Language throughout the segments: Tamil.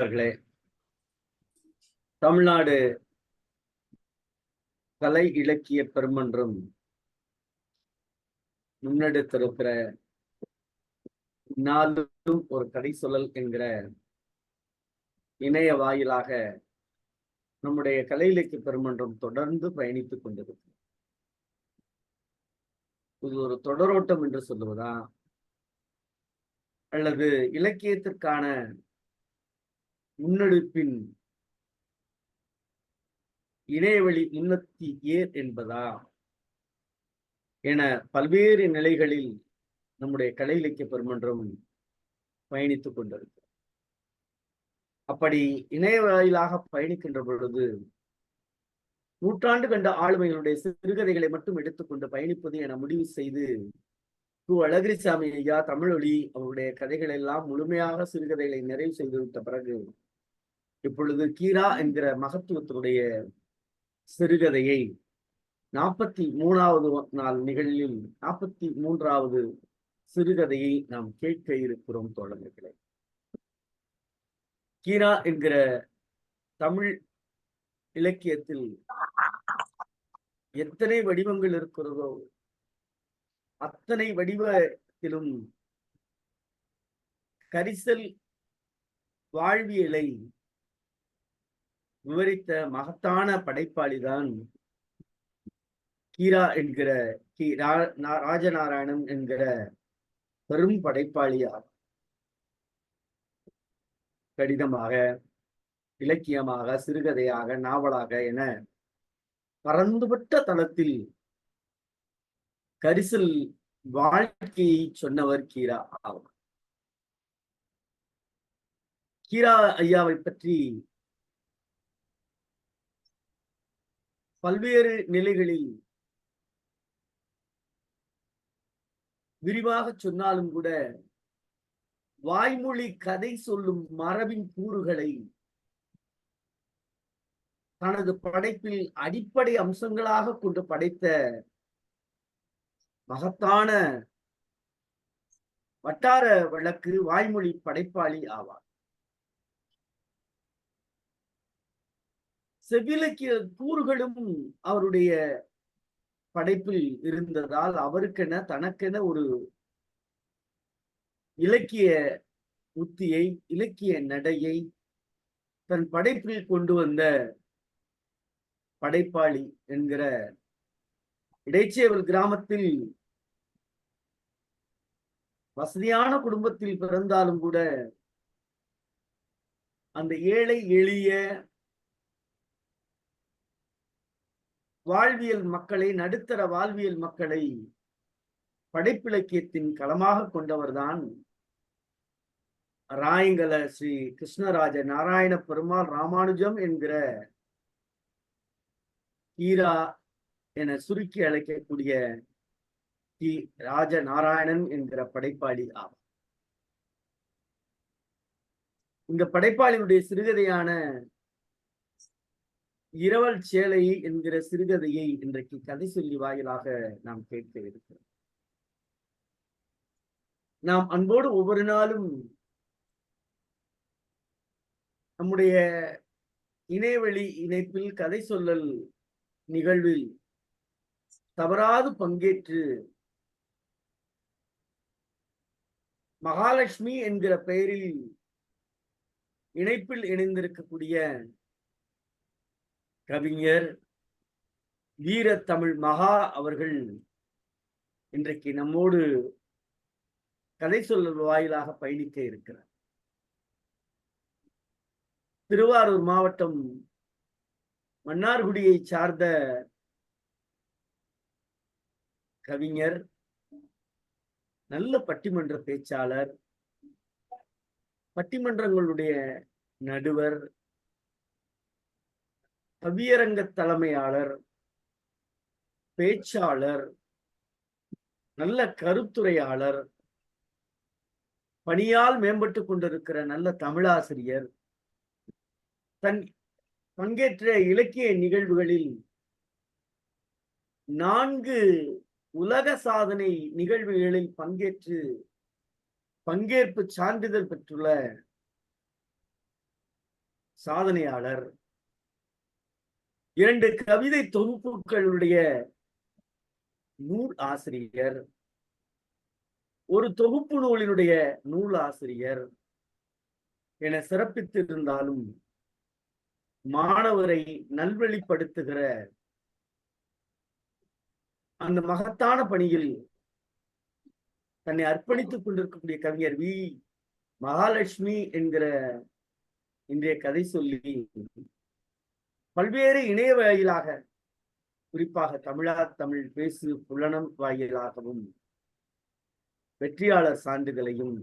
அவர்களே, தமிழ்நாடு கலை இலக்கிய பெருமன்றம் முன்னெடுத்திருக்கிற நாளும் ஒரு கதை சொல்லல் என்கிற இணைய வாயிலாக நம்முடைய கலை இலக்கிய பெருமன்றம் தொடர்ந்து பயணித்துக் கொண்டிருக்கு. இது ஒரு தொடரோட்டம் என்று சொல்லுவதா, அல்லது இலக்கியத்திற்கான முன்னெடுப்பின் இணையவழி உன்னத்தி ஏர் என்பதா என பல்வேறு நிலைகளில் நம்முடைய கலை இலக்கிய பெருமன்றம் பயணித்துக் கொண்டிருக்கு. அப்படி இணைய வாயிலாக பயணிக்கின்ற பொழுது நூற்றாண்டு கண்ட ஆளுமைகளுடைய சிறுகதைகளை மட்டும் எடுத்துக்கொண்டு பயணிப்பது என முடிவு செய்து அழகிரிசாமி ஐயா தமிழொலி அவருடைய கதைகள் எல்லாம் முழுமையாக சிறுகதைகளை நிறைவு செய்துவிட்ட பிறகு இப்பொழுது கீரா என்கிற மகத்துவத்தினுடைய சிறுகதையை 43வது நாள் நிகழ்வில் 43வது சிறுகதையை நாம் கேட்க இருக்கிறோம் தோழர்களே. கீரா என்கிற தமிழ் இலக்கியத்தில் எத்தனை வடிவங்கள் இருக்கிறதோ அத்தனை வடிவத்திலும் கரிசல் வாழ்வியலை விவரித்த மகத்தான படைப்பாளிதான் கீரா என்கிற ராஜநாராயணன் என்கிற பெரும் படைப்பாளியார். கடிதமாக, இலக்கியமாக, சிறுகதையாக, நாவலாக என பரந்துபட்ட தளத்தில் கரிசல் வாழ்க்கையை சொன்னவர் கீரா ஆவார். கீரா ஐயாவை பற்றி பல்வேறு நிலைகளில் விரிவாக சொன்னாலும் கூட வாய்மொழி கதை சொல்லும் மரபின் கூறுகளை தனது படைப்பில் அடிப்படை அம்சங்களாக கொண்டு படைத்த மகத்தான வட்டார வழக்கு வாய்மொழி படைப்பாளி ஆவார். செவ்விலக்கிய கூறுகளும் அவருடைய படைப்பில் இருந்ததால் அவருக்கென தனக்கென ஒரு இலக்கிய உத்தியை, இலக்கிய நடையை தன் படைப்பில் கொண்டு வந்த படைப்பாளி என்கிற இடைச்சேவல் கிராமத்தில் வசதியான குடும்பத்தில் பிறந்தாலும் கூட அந்த ஏழை எளிய வாழ்வியல் மக்களை, நடுத்தர வாழ்வியல் மக்களை படைப்பிலக்கியத்தின் களமாக கொண்டவர்தான் ராயங்கல ஸ்ரீ கிருஷ்ணராஜ நாராயண பெருமாள் ராமானுஜம் என்கிற கீரா என சுருக்கி அழைக்கக்கூடிய ராஜ நாராயணன் என்கிற படைப்பாளி ஆவார். இந்த படைப்பாளியுடைய சிறுகதையான இரவல் சேலை என்கிற சிறுகதையை இன்றைக்கு கதை சொல்லி வாயிலாக நாம் கேட்க இருக்கிறோம். நாம் அன்போடு ஒவ்வொரு நாளும் நம்முடைய இணையவழி இணைப்பில் கதை சொல்லல் நிகழ்வில் தவறாது பங்கேற்று மகாலட்சுமி என்கிற பெயரில் இணைப்பில் இணைந்திருக்கக்கூடிய கவிஞர் வீர தமிழ் மகா அவர்கள் இன்றைக்கு நம்மோடு கதை சொல்லல் வாயிலாக பயணிக்க இருக்கிறார். திருவாரூர் மாவட்டம் மன்னார்குடியை சார்ந்த கவிஞர், நல்ல பட்டிமன்ற பேச்சாளர், பட்டிமன்றங்களுடைய நடுவர், கவியரங்க தலைமையாளர், பேச்சாளர், நல்ல கருத்துரையாளர், பணியால் மேம்பட்டு கொண்டிருக்கிற நல்ல தமிழாசிரியர், தன் பங்கேற்ற இலக்கிய நிகழ்வுகளில் 4 உலக சாதனை நிகழ்வுகளில் பங்கேற்பு சான்றிதழ் பெற்றுள்ள சாதனையாளர், 2 கவிதை தொகுப்புகளுடைய நூல் ஆசிரியர், ஒரு தொகுப்பு நூலினுடைய நூல் ஆசிரியர் என சிறப்பித்திருந்தாலும் மாணவரை நல்வழிப்படுத்துகிற அந்த மகத்தான பணியில் தன்னை அர்ப்பணித்துக் கொண்டிருக்கக்கூடிய கவிஞர் வி. மகாலட்சுமி என்கிற இன்றைய கதை சொல்லி பல்வேறு இணைய வாயிலாக, குறிப்பாக தமிழ் பேசு புலனம் வாயிலாகவும் வெற்றியாளர் சான்றிதழையும்,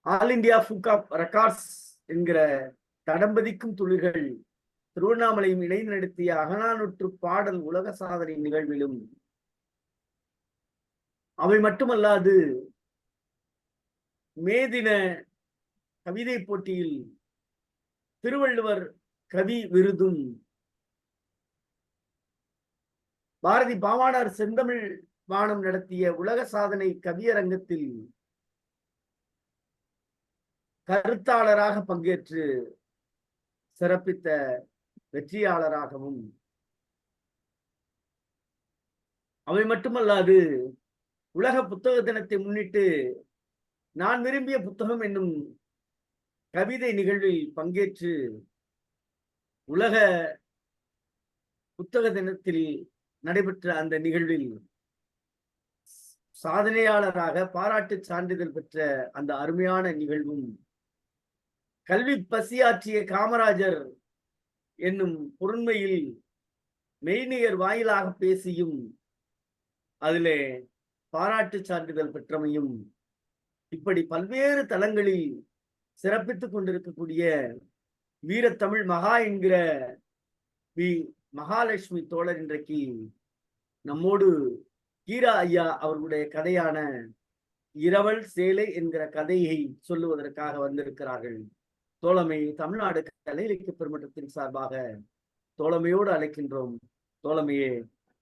all India book of records என்கிற தடம்பதிக்கும் துளிர்கள் திருவண்ணாமலையும் இணைந்து நடத்திய அகநானூற்று பாடல் உலக சாதனை நிகழ்விலும், அவை மட்டுமல்லாது மே தின கவிதை போட்டியில் திருவள்ளுவர் கவி விருதும், பாரதி பாவாணர் செந்தமிழ் வானம் நடத்திய உலக சாதனை கவியரங்கத்தில் கருத்தாளராக பங்கேற்று சிறப்பித்த வெற்றியாளராகவும், அவை மட்டுமல்லாது உலக புத்தக தினத்தை முன்னிட்டு நான் விரும்பிய புத்தகம் என்னும் கவிதை நிகழ்வில் பங்கேற்று உலக புத்தக தினத்தில் நடைபெற்ற அந்த நிகழ்வில் சாதனையாளராக பாராட்டு சான்றிதழ் பெற்ற அந்த அருமையான நிகழ்வும், கல்வி பசியாற்றிய காமராஜர் என்னும் பொருண்மையில் மெய்நிகர் வாயிலாக பேசியும் அதிலே பாராட்டு சான்றிதழ் பெற்றமையும், இப்படி பல்வேறு தளங்களில் சிறப்பித்துக் கொண்டிருக்கக்கூடிய வீரத்தமிழ் மகா என்கிற வி. மகாலட்சுமி தோழர் இன்றைக்கு நம்மோடு கீரா ஐயா அவர்களுடைய கதையான இரவல் சேலை என்கிற கதையை சொல்லுவதற்காக வந்திருக்கிறார்கள். தோழமை தமிழ்நாடு கலை இலக்கிய பெருமன்றத்தின் சார்பாக தோழமையோடு அழைக்கின்றோம். தோழமையே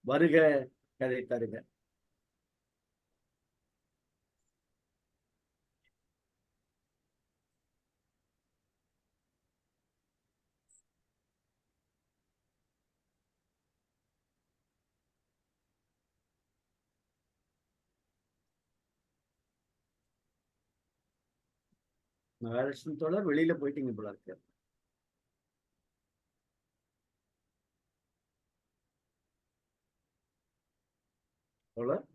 வருக, கதை தருக. மகாலட்சுமி தோழர் வெளியில போயிட்டீங்க போல இருக்கு. தோழர்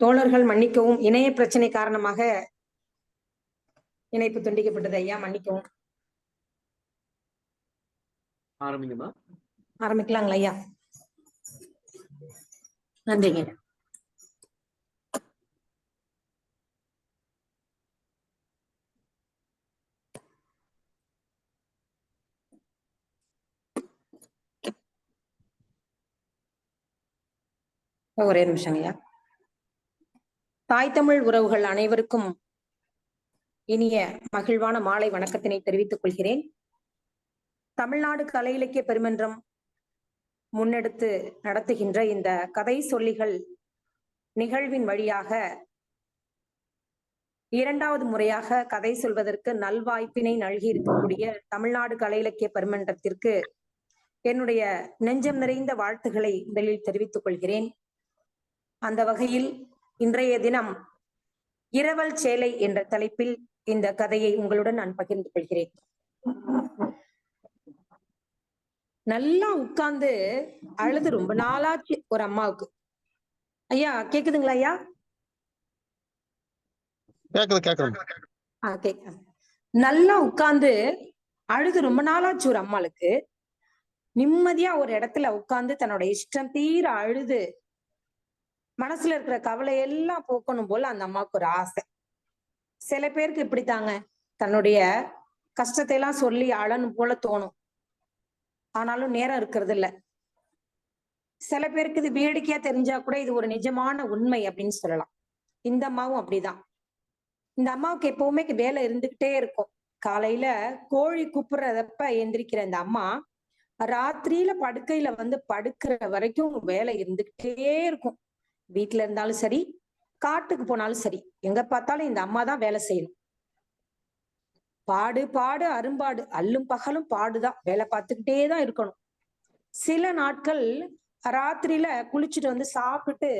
தோழர்கள் மன்னிக்கவும், இணைய பிரச்சனை காரணமாக இணைப்பு துண்டிக்கப்பட்டது. ஐயா மன்னிக்கவும். ஆரம்பிங்கம்மா. ஆரம்பிக்கலாங்களா ஐயா? நன்றிங்க. ஒரே நிமிஷம் ஐயா. தாய் தமிழ் உறவுகள் அனைவருக்கும் இனிய மகிழ்வான மாலை வணக்கத்தினை தெரிவித்துக் கொள்கிறேன். தமிழ்நாடு கலை இலக்கிய பெருமன்றம் முன்னெடுத்து நடத்துகின்ற இந்த கதை சொல்லிகள் நிகழ்வின் வழியாக இரண்டாவது முறையாக கதை சொல்வதற்கு நல்வாய்ப்பினை நல்கி இருக்கக்கூடிய தமிழ்நாடு கலை இலக்கிய பெருமன்றத்திற்கு என்னுடைய நெஞ்சம் நிறைந்த வாழ்த்துக்களை முதலில் தெரிவித்துக் கொள்கிறேன். அந்த வகையில் இன்றைய தினம் இரவல் சேலை என்ற தலைப்பில் இந்த கதையை உங்களுடன் நான் பகிர்ந்து கொள்கிறேன். நல்லா உட்கார்ந்து அழுது ரொம்ப நாளாச்சு ஒரு அம்மாவுக்கு. ஐயா கேக்குதுங்களா ஐயா? கேக்குது. கேக்குது. நல்லா உட்கார்ந்து அழுது ரொம்ப நாளாச்சு ஒரு அம்மாளுக்கு. நிம்மதியா ஒரு இடத்துல உட்கார்ந்து தன்னோட இஷ்டம் தீர அழுது மனசுல இருக்கிற கவலை எல்லாம் போக்கணும் போல அந்த அம்மாவுக்கு ஒரு ஆசை. சில பேருக்கு இப்படித்தாங்க, தன்னுடைய கஷ்டத்தை எல்லாம் சொல்லி அழணும் போல தோணும். ஆனாலும் நேரம் இருக்கிறது இல்ல. சில பேருக்கு இது வேடிக்கையா தெரிஞ்சா கூட இது ஒரு நிஜமான உண்மை அப்படின்னு சொல்லலாம். இந்த அம்மாவும் அப்படிதான். இந்த அம்மாவுக்கு எப்பவுமே வேலை இருந்துகிட்டே இருக்கும். காலையில கோழி கூப்பிடுறதப்ப எந்திரிக்கிற இந்த அம்மா ராத்திரியில படுக்கையில வந்து படுக்கிற வரைக்கும் வேலை இருந்துகிட்டே இருக்கும். வீட்டுல இருந்தாலும் சரி, காட்டுக்கு போனாலும் சரி, எங்க பார்த்தாலும் இந்த அம்மா தான் வேலை செய்யணும். பாடு பாடு அரும்பாடு, அல்லும் பகலும் பாடுதான், வேலை பார்த்துக்கிட்டே தான் இருக்கணும். சில நாட்கள் ராத்திரியில குளிச்சுட்டு வந்து சாப்பிட்டு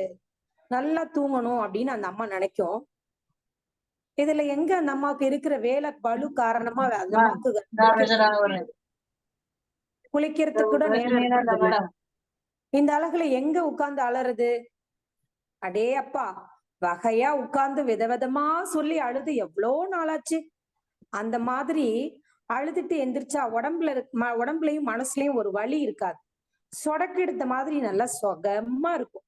நல்லா தூங்கணும் அப்படின்னு அந்த அம்மா நினைக்கும். இதுல எங்க அந்த அம்மாவுக்கு இருக்கிற வேலை பளு காரணமா அந்த அம்மாவுக்கு குளிக்கிறதுக்கு கூட நேரம். இந்த அழகுல எங்க உட்கார்ந்து அலறுது? அடே அப்பா, வகையா உட்கார்ந்து விதவிதமா சொல்லி அழுது எவ்வளோ நாளாச்சு. அந்த மாதிரி அழுதுட்டு எந்திரிச்சா உடம்புலயும் மனசுலயும் ஒரு வலி இருக்காது. சொடக்கு எடுத்த மாதிரி நல்லா சொகமா இருக்கும்.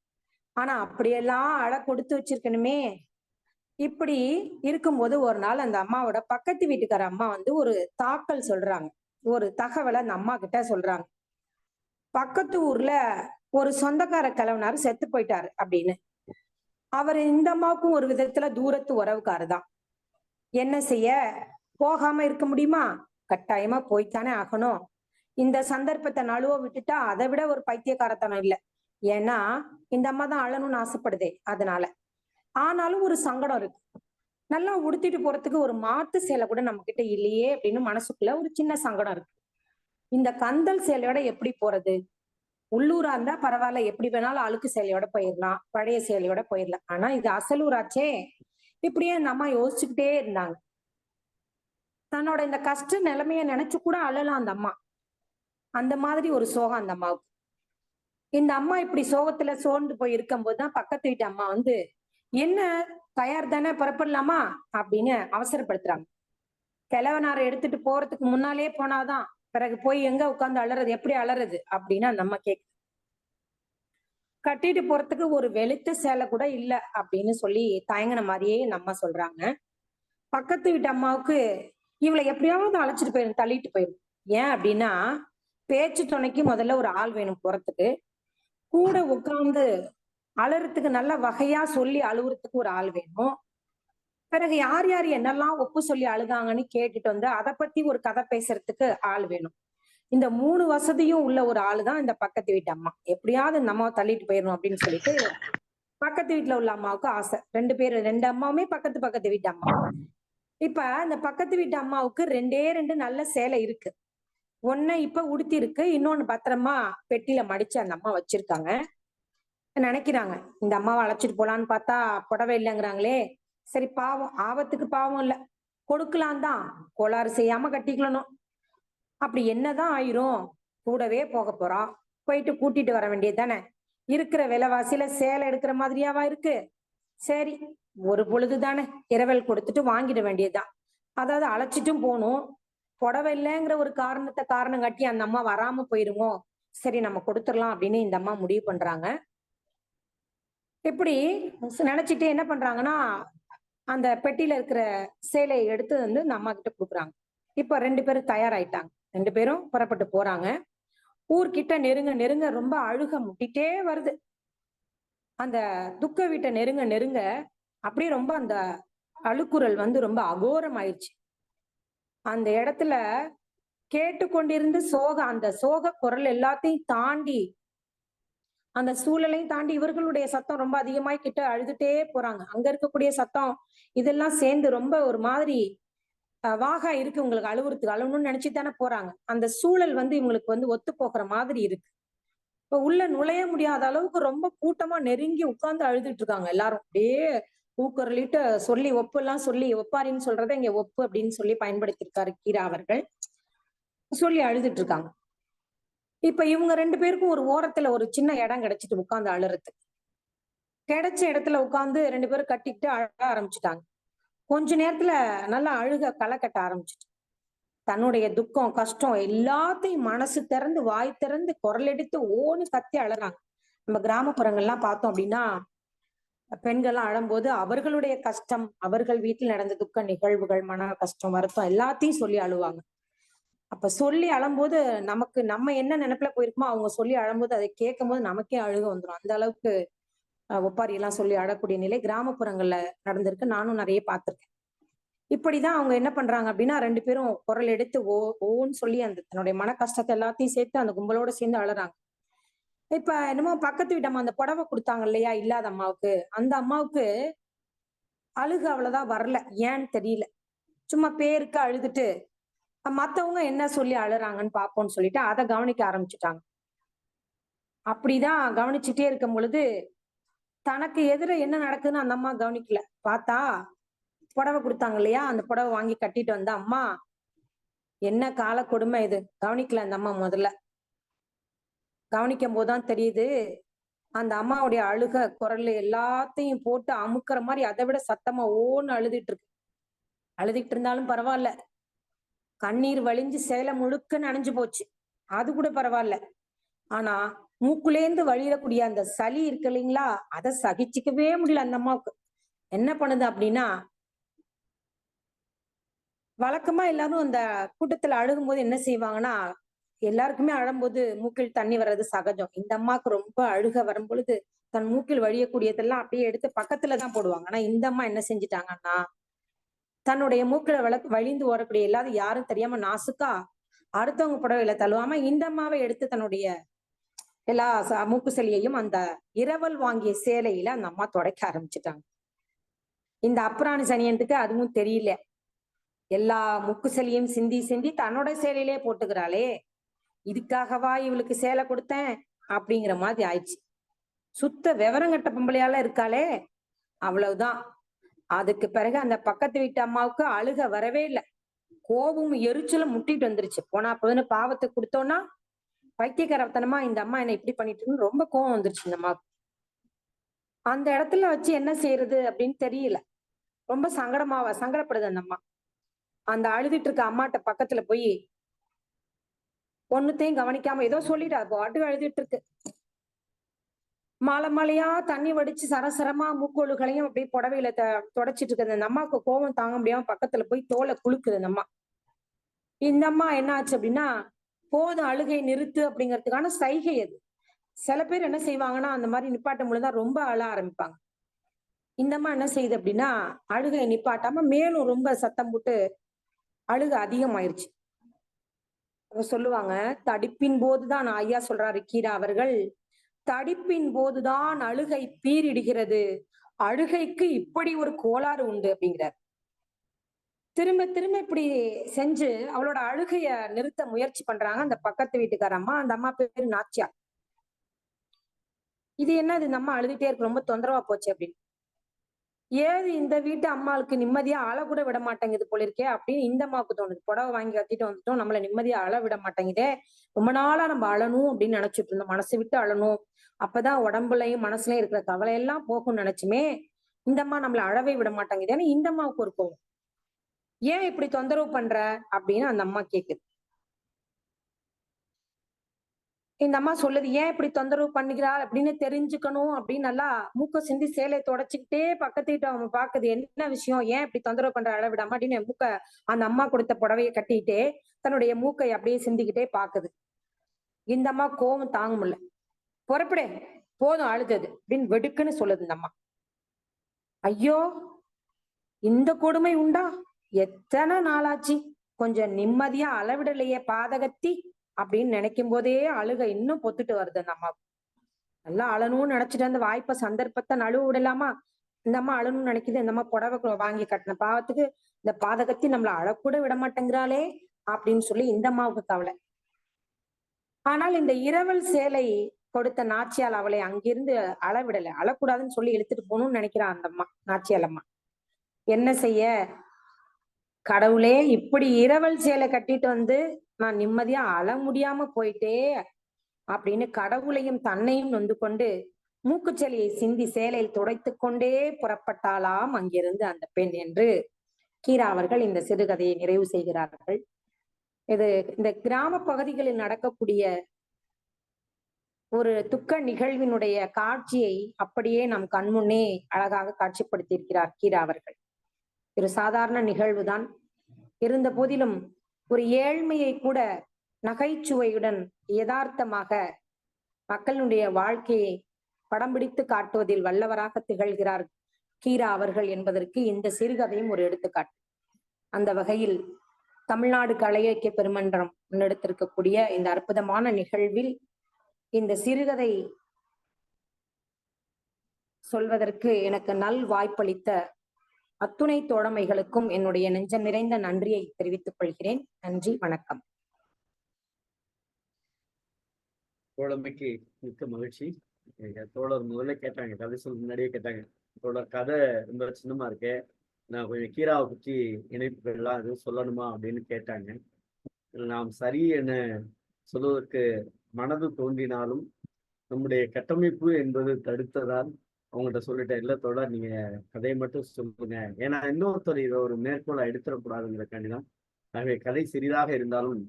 ஆனா அப்படியெல்லாம் அழ கொடுத்து வச்சிருக்கணுமே. இப்படி இருக்கும்போது ஒரு நாள் அந்த அம்மாவோட பக்கத்து வீட்டுக்கார அம்மா வந்து ஒரு தாக்கல் சொல்றாங்க. ஒரு தகவலை அந்த அம்மா கிட்ட சொல்றாங்க. பக்கத்து ஊர்ல ஒரு சொந்தக்கார கிழவனாரு செத்து போயிட்டாரு அப்படின்னு. அவர் இந்த அம்மாவுக்கும் ஒரு விதத்துல தூரத்து உறவுக்காரு தான். என்ன செய்ய, போகாம இருக்க முடியுமா? கட்டாயமா போய்த்தானே ஆகணும். இந்த சந்தர்ப்பத்தை நழுவ விட்டுட்டா அதை விட ஒரு பைத்தியக்காரத்தனம் இல்லை. ஏன்னா இந்த அம்மா தான் அழணும்னு ஆசைப்படுதே, அதனால. ஆனாலும் ஒரு சங்கடம் இருக்கு. நல்லா உடுத்திட்டு போறதுக்கு ஒரு மாத்து சேலை கூட நம்ம கிட்ட இல்லையே அப்படின்னு மனசுக்குள்ள ஒரு சின்ன சங்கடம் இருக்கு. இந்த கந்தல் சேலையோட எப்படி போறது? உள்ளூரா இருந்தா பரவாயில்ல, எப்படி வேணாலும் அழுக்கு சேலையோட போயிடலாம், பழைய சேலையோட போயிடலாம். ஆனா இது அசலூராச்சே. இப்படியே அந்த அம்மா யோசிச்சுக்கிட்டே இருந்தாங்க. தன்னோட இந்த கஷ்ட நிலைமைய நினைச்சு கூட அழலாம் அந்த அம்மா. அந்த மாதிரி ஒரு சோகம் அந்த அம்மாவுக்கு. இந்த அம்மா இப்படி சோகத்துல சோர்ந்து போய் இருக்கும் போதுதான் பக்கத்து வீட்டு அம்மா வந்து, என்ன தயார் தானே, புறப்படலாமா அப்படின்னு அவசரப்படுத்துறாங்க. கிழவனாரை எடுத்துட்டு போறதுக்கு முன்னாலே போனாதான் பிறகு போய் எங்க உட்கார்ந்து அலறது, எப்படி அலறது அப்படின்னு அந்த அம்மா கேக்கு. கட்டிட்டு போறதுக்கு ஒரு வெளுத்த சேலை கூட இல்ல அப்படின்னு சொல்லி தயங்கின மாதிரியே நம்ம சொல்றாங்க. பக்கத்து வீட்டு அம்மாவுக்கு இவளை எப்படியாவது அழைச்சிட்டு போயிடும், தள்ளிட்டு போயிடும். ஏன் அப்படின்னா, பேச்சு துணைக்கு முதல்ல ஒரு ஆள் வேணும் போறதுக்கு. கூட உட்கார்ந்து அலறதுக்கு நல்ல வகையா சொல்லி அழுவுறதுக்கு ஒரு ஆள் வேணும். பிறகு யார் யார் என்னெல்லாம் ஒப்பு சொல்லி அழுதாங்கன்னு கேட்டுட்டு வந்து அதை பத்தி ஒரு கதை பேசுறதுக்கு ஆள் வேணும். இந்த 3 வசதியும் உள்ள ஒரு ஆளு தான் இந்த பக்கத்து வீட்டு அம்மா. எப்படியாவது இந்த அம்மாவை தள்ளிட்டு போயிடணும் அப்படின்னு சொல்லிட்டு பக்கத்து வீட்டுல உள்ள அம்மாவுக்கு ஆசை. 2 அம்மாவுமே பக்கத்து வீட்டு அம்மா. இப்ப இந்த பக்கத்து வீட்டு அம்மாவுக்கு 2 நல்ல சேலை இருக்கு. ஒண்ணு இப்ப உடுத்தி இருக்கு, இன்னொன்னு பத்திரமா பெட்டியில மடிச்சு அந்த அம்மா வச்சிருக்காங்க. நினைக்கிறாங்க, இந்த அம்மாவை அழைச்சிட்டு போலான்னு பார்த்தா புடவை இல்லைங்கிறாங்களே, சரி பாவம், ஆபத்துக்கு பாவம் இல்ல, கொடுக்கலாம் தான், கோளாறு செய்யாம கட்டிக்கணும். அப்படி என்னதான் ஆயிரும், கூடவே போக போறோம், போயிட்டு கூட்டிட்டு வர வேண்டியது தானே. இருக்கிற விலைவாசியில சேலை எடுக்கிற மாதிரியாவா இருக்கு? சரி, ஒரு பொழுது தானே, இரவல் கொடுத்துட்டு வாங்கிட வேண்டியதுதான். அதாவது அழைச்சிட்டும் போகணும், புடவை இல்லைங்கிற ஒரு காரணம் காட்டி அந்த அம்மா வராம போயிருமோ, சரி நம்ம கொடுத்துடலாம் அப்படின்னு இந்த அம்மா முடிவு பண்றாங்க. இப்படி நினைச்சிட்டு என்ன பண்றாங்கன்னா, அந்த பெட்டியில இருக்கிற சேலையை எடுத்து வந்து இந்த அம்மா கிட்ட கொடுக்குறாங்க. இப்ப 2 பேரும் தயாராயிட்டாங்க. 2 பேரும் புறப்பட்டு போறாங்க. ஊர்கிட்ட நெருங்க ரொம்ப அழுக முட்டிட்டே வருது. அந்த துக்க வீட்டை நெருங்க அப்படியே ரொம்ப அந்த அழுக்குரல் வந்து ரொம்ப அகோரம் ஆயிடுச்சு. அந்த இடத்துல கேட்டுக்கொண்டிருந்து அந்த சோக குரல் எல்லாத்தையும் தாண்டி, அந்த சூழலையும் தாண்டி இவர்களுடைய சத்தம் ரொம்ப அதிகமாய் கிட்ட அழுதுட்டே போறாங்க. அங்க இருக்கக்கூடிய சத்தம் இதெல்லாம் சேர்ந்து ரொம்ப ஒரு மாதிரி வாகா இருக்கு. உங்களுக்கு அழுவணும்னு நினைச்சுதானே போறாங்க. அந்த சூழல் வந்து இவங்களுக்கு வந்து ஒத்து போகிற மாதிரி இருக்கு. இப்ப உள்ள நுழைய முடியாத அளவுக்கு ரொம்ப கூட்டமா நெருங்கி உட்கார்ந்து அழுதுட்டு இருக்காங்க எல்லாரும். அப்படியே ஊக்குரலிட்டு சொல்லி ஒப்பெல்லாம் சொல்லி, ஒப்பாரின்னு சொல்றதை இங்க ஒப்பு அப்படின்னு சொல்லி பயன்படுத்தியிருக்காரு கீரா அவர்கள். சொல்லி அழுதுட்டு இருக்காங்க. இப்ப இவங்க 2 பேருக்கும் ஒரு ஓரத்துல ஒரு சின்ன இடம் கிடைச்சிட்டு உட்கார்ந்து அழுறது. கிடைச்ச இடத்துல உட்கார்ந்து 2 பேரும் கட்டிக்கிட்டு அழ ஆரம்பிச்சுட்டாங்க. கொஞ்ச நேரத்துல நல்லா அழுக களை கட்ட ஆரம்பிச்சுட்டு. தன்னுடைய துக்கம், கஷ்டம் எல்லாத்தையும் மனசு திறந்து, வாய் திறந்து, குரல் எடுத்து ஓன்னு கத்தி அழறாங்க. நம்ம கிராமப்புறங்கள்லாம் பார்த்தோம் அப்படின்னா, பெண்கள்லாம் அழும்போது அவர்களுடைய கஷ்டம், அவர்கள் வீட்டில் நடந்த துக்க நிகழ்வுகள், மன கஷ்டம், வருத்தம் எல்லாத்தையும் சொல்லி அழுவாங்க. அப்ப சொல்லி அழும்போது நம்ம என்ன நினைப்புல போயிருக்கோமோ அவங்க சொல்லி அழும்போது அதை கேட்கும்போது நமக்கே அழுக வந்துரும். அந்த அளவுக்கு ஒப்பாரி எல்லாம் சொல்லி அழக்கூடிய நிலை கிராமப்புறங்கள்ல நடந்திருக்கு. நானும் நிறைய பார்த்திருக்கேன். இப்படிதான் அவங்க என்ன பண்றாங்க அப்படின்னா 2 பேரும் குரல் எடுத்து ஓன்னு சொல்லி அந்த தன்னுடைய மன கஷ்டத்தை எல்லாத்தையும் சேர்த்து அந்த கும்பலோட சேர்ந்து அழறாங்க. இப்ப என்னமோ பக்கத்து வீட்டு அம்மா அந்த புடவை கொடுத்தாங்க இல்லையா இல்லாத அம்மாவுக்கு, அந்த அம்மாவுக்கு அழுக அவ்வளவுதான் வரல. ஏன்னு தெரியல. சும்மா பேருக்கு அழுதுட்டு மத்தவங்க என்ன சொல்லி அழுறாங்கன்னு பாப்போம்னு சொல்லிட்டு அதை கவனிக்க ஆரம்பிச்சுட்டாங்க. அப்படிதான் கவனிச்சுட்டே இருக்கும் பொழுது தனக்கு எதிர என்ன நடக்குதுன்னு அந்த அம்மா கவனிக்கல. பார்த்தா புடவை கொடுத்தாங்க இல்லையா, அந்த புடவை வாங்கி கட்டிட்டு வந்த அம்மா, என்ன கால கொடுமை இது. கவனிக்கல அந்த அம்மா முதல்ல. கவனிக்கும் போதுதான் தெரியுது, அந்த அம்மாவுடைய அழுக குரல் எல்லாத்தையும் போட்டு அமுக்குற மாதிரி அதை விட சத்தமா ஓன்னு அழுதுட்டு இருக்கு. அழுதுட்டு இருந்தாலும் பரவாயில்ல, கண்ணீர் வழிஞ்சு சேலை முழுக்க நனைஞ்சு போச்சு, அது கூட பரவாயில்ல. ஆனா மூக்குலேந்து வழியக்கூடிய அந்த சளி இருக்கு இல்லைங்களா, அதை சகிச்சுக்கவே முடியல அந்த அம்மாவுக்கு. என்ன பண்ணுது அப்படின்னா, வழக்கமா எல்லாரும் அந்த கூட்டத்துல அழுகும்போது என்ன செய்வாங்கன்னா, எல்லாருக்குமே அழும்போது மூக்கில் தண்ணி வர்றது சகஜம். இந்த அம்மாவுக்கு ரொம்ப அழுக வரும் பொழுது தன் மூக்கில் வழியக்கூடியதெல்லாம் அப்படியே எடுத்து பக்கத்துலதான் போடுவாங்க. ஆனா இந்த அம்மா என்ன செஞ்சுட்டாங்கன்னா, தன்னுடைய மூக்குல வழிந்து ஓடக்கூடிய எல்லாரும் யாரும் தெரியாம நாசுக்கா அடுத்தவங்க புடவையில தள்ளுவாம இந்த அம்மாவை எடுத்து தன்னுடைய எல்லா மூக்கு சளியையும் அந்த இரவல் வாங்கிய சேலையில அந்த அம்மா துடைக்க ஆரம்பிச்சுட்டாங்க. இந்த அப்புறாணி சனியனுக்கு அதுவும் தெரியல. எல்லா முக்கு சளியும் சிந்தி சிந்தி தன்னோட சேலையிலே போட்டுக்கிறாளே, இதுக்காகவா இவளுக்கு சேலை கொடுத்தேன் அப்படிங்கிற மாதிரி ஆயிடுச்சு. சுத்த விவரம் கட்ட பொம்பளையால இருக்காளே, அவ்வளவுதான். அதுக்கு பிறகு அந்த பக்கத்து வீட்டு அம்மாவுக்கு அழுக வரவே இல்லை. கோபமும் எரிச்சலும் முட்டிட்டு வந்துருச்சு. போனா போதுன்னு பாவத்தை கொடுத்தோம்னா பைத்தியக்காரத்தனமா இந்த அம்மா என்ன இப்படி பண்ணிட்டு ரொம்ப கோவம் வந்துருச்சு இந்த அம்மாவுக்கு. அந்த இடத்துல வச்சு என்ன செய்யறது அப்படின்னு தெரியல. ரொம்ப சங்கடப்படுது அந்த அம்மா. அந்த அழுதுட்டு இருக்க அம்மாட்ட பக்கத்துல போய் ஒண்ணுத்தையும் கவனிக்காம ஏதோ சொல்லிட்டு அது பாட்டுக்கு அழுதுட்டு இருக்கு. மலை மலையா தண்ணி வடிச்சு சரசரமா மூக்கோளுகளையும் அப்படியே புடவையில தொடச்சிட்டு இருக்கு. அந்த அம்மாவுக்கு கோவம் தாங்க முடியாம பக்கத்துல போய் தோலை குலுக்குது அந்த அம்மா. இந்த அம்மா என்ன ஆச்சு அப்படின்னா, போதும் அழுகை நிறுத்து அப்படிங்கிறதுக்கான சைகை அது. சில பேர் என்ன செய்வாங்கன்னா அந்த மாதிரி நிப்பாட்டும் பொழுதுதான் ரொம்ப அழ ஆரம்பிப்பாங்க. இந்த அம்மா என்ன செய்யுது அப்படின்னா, அழுகை நிப்பாட்டாம மேலும் ரொம்ப சத்தம் போட்டு அழுக அதிகமாயிருச்சு. சொல்லுவாங்க, தடிப்பின் போதுதான் ஐயா சொல்றாரு கீரா அவர்கள், தடிப்பின் போதுதான் அழுகை பீரிடுகிறது, அழுகைக்கு இப்படி ஒரு கோளாறு உண்டு அப்படிங்கிறார். திரும்ப திரும்ப இப்படி செஞ்சு அவளோட அழுகைய நிறுத்த முயற்சி பண்றாங்க அந்த பக்கத்து வீட்டுக்கார அம்மா. அந்த அம்மா பேரு நாச்சியார். இது என்னது, இந்த அம்மா அழுதுட்டே இருக்கு, ரொம்ப தொந்தரவா போச்சு அப்படின்னு. ஏது இந்த வீட்டு அம்மாளுக்கு நிம்மதியா அழ கூட விட மாட்டேங்குது போல இருக்கே அப்படின்னு இந்த அம்மாவுக்கு தோணுது. புடவை வாங்கி கட்டிட்டு வந்துட்டோம், நம்மள நிம்மதியா அழ விட மாட்டேங்குதே, ரொம்ப நாளா நம்ம அழணும் அப்படின்னு நினைச்சிட்டு இருந்தோம், மனசு விட்டு அழணும், அப்பதான் உடம்புலயும் மனசுலயும் இருக்கிற கவலை எல்லாம் போகும்னு நினைச்சுமே, இந்த அம்மா நம்மள அழவே விட மாட்டேங்குதேன்னு இந்த அம்மாவுக்கு ஒரு கோவம். ஏன் இப்படி தொந்தரவு பண்ற அப்படின்னு அந்த அம்மா கேக்குது. இந்த அம்மா சொல்லுது, ஏன் இப்படி தொந்தரவு பண்ணுகிறாள் அப்படின்னு தெரிஞ்சுக்கணும் அப்படின்னு நல்லா மூக்க சிந்தி சேலையை தொடச்சுக்கிட்டே பக்கத்து வீட்டு அவங்க பாக்குது, என்ன விஷயம், ஏன் இப்படி தொந்தரவு பண்ற அழ விடாம அப்படின்னு மூக்க அந்த அம்மா கொடுத்த புடவையை கட்டிக்கிட்டே தன்னுடைய மூக்கை அப்படியே சிந்திக்கிட்டே பாக்குது. இந்த அம்மா கோவம் தாங்க முடியல. புறப்படு, போதும் அழுதது அப்படின்னு வெடுக்குன்னு சொல்லுது இந்த அம்மா. ஐயோ, இந்த கொடுமை உண்டா, எத்தனை நாளாச்சு, கொஞ்சம் நிம்மதியா அளவிடலையே பாதகத்தி அப்படின்னு நினைக்கும் போதே அழுக இன்னும் பொத்துட்டு வருது அந்த அம்மாவுக்கு. நல்லா அழணும்னு நினைச்சிட்டு அந்த வாய்ப்பை சந்தர்ப்பத்தை நழுவ விடலாமா, இந்த அம்மா அழணும்னு நினைக்குது. இந்த அம்மா புடவை வாங்கி கட்டின பாவத்துக்கு இந்த பாதகத்தி நம்மள அழக்கூட விட மாட்டேங்கிறாளே அப்படின்னு சொல்லி இந்த அம்மாவுக்கு கவலை. ஆனால் இந்த இரவல் சேலை கொடுத்த நாச்சியால் அவளை அங்கிருந்து அளவிடலை, அழக்கூடாதுன்னு சொல்லி இழுத்துட்டு போகணும்னு நினைக்கிறான் அந்த அம்மா, நாச்சியால் அம்மா. என்ன செய்ய, கடவுளே இப்படி இரவல் சேலை கட்டிட்டு வந்து நான் நிம்மதியா அழ முடியாம போயிட்டே அப்படின்னு கடவுளையும் தன்னையும் நொந்து கொண்டு மூக்குச்சலியை சிந்தி சேலையில் துடைத்து கொண்டே புறப்பட்டாளாம் அங்கிருந்து அந்த பெண் என்று கீரா அவர்கள் இந்த சிறுகதையை நிறைவு செய்கிறார்கள். இது இந்த கிராம பகுதிகளில் நடக்கக்கூடிய ஒரு துக்க நிகழ்வினுடைய காட்சியை அப்படியே நம் கண்முன்னே அழகாக காட்சிப்படுத்தியிருக்கிறார் கீரா அவர்கள். ஒரு சாதாரண நிகழ்வுதான். இருந்த போதிலும் ஒரு ஏழ்மையை கூட நகைச்சுவையுடன் யதார்த்தமாக மக்களுடைய வாழ்க்கையை படம் பிடித்து காட்டுவதில் வல்லவராக திகழ்கிறார் கீரா அவர்கள் என்பதற்கு இந்த சிறுகதையும் ஒரு எடுத்துக்காட்டு. அந்த வகையில் தமிழ்நாடு கலை இலக்கிய பெருமன்றம் முன்னெடுத்திருக்கக்கூடிய இந்த அற்புதமான நிகழ்வில் இந்த சிறுகதை சொல்வதற்கு எனக்கு நல் வாய்ப்பளித்த அத்துணை தோழமைகளுக்கும் என்னுடைய நெஞ்சம் நிறைந்த நன்றியை தெரிவித்துக் கொள்கிறேன். நன்றி, வணக்கம். தோழமைக்கு மிக்க மகிழ்ச்சி. தோழர் முதல்ல கேட்டாங்க, கதை சொல்ல முன்னாடியே கேட்டாங்க, தோழர் கதை ரொம்ப சின்னமா இருக்கு, நான் கொஞ்சம் கீராவை பற்றி இணைப்புகள்லாம் எதுவும் சொல்லணுமா அப்படின்னு கேட்டாங்க. நாம் சரி என சொல்வதற்கு மனது தோன்றினாலும் நம்முடைய கட்டமைப்பு என்பது தடுத்ததால் அவங்கள்ட்ட சொல்லிட்டேன், இல்லை தோழர் நீங்க கதையை மட்டும் சொல்லுங்க, ஏன்னா இன்னொருத்தர் இதை ஒரு மேற்கோளை எடுத்துடக்கூடாதுங்கிறக்காண்டிதான். ஆகவே கதை சிறிதாக இருந்தாலும்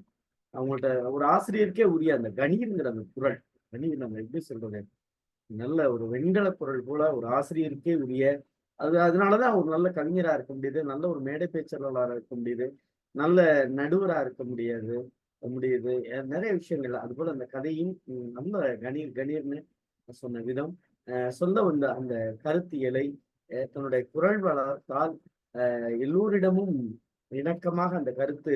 அவங்கள்ட்ட ஒரு ஆசிரியருக்கே உரிய அந்த கணீர்ங்கிற அந்த குரல், கணீர் நம்ம எப்படி சொல்றது, நல்ல ஒரு வெண்கல குரல் போல ஒரு ஆசிரியருக்கே உரிய, அதனாலதான் ஒரு நல்ல கவிஞரா இருக்க முடியுது, நல்ல ஒரு மேடை பேச்சாளராக இருக்க முடியுது, நல்ல நடுவரா இருக்க முடியுது, நிறைய விஷயங்கள். அது போல அந்த கதையும் நல்ல கணீர்னு சொன்ன விதம், சொல்ல வந்த அந்த கருத்தியலை தன்னுடைய குரல் வளத்தால் எல்லோரிடமும் இணக்கமாக அந்த கருத்து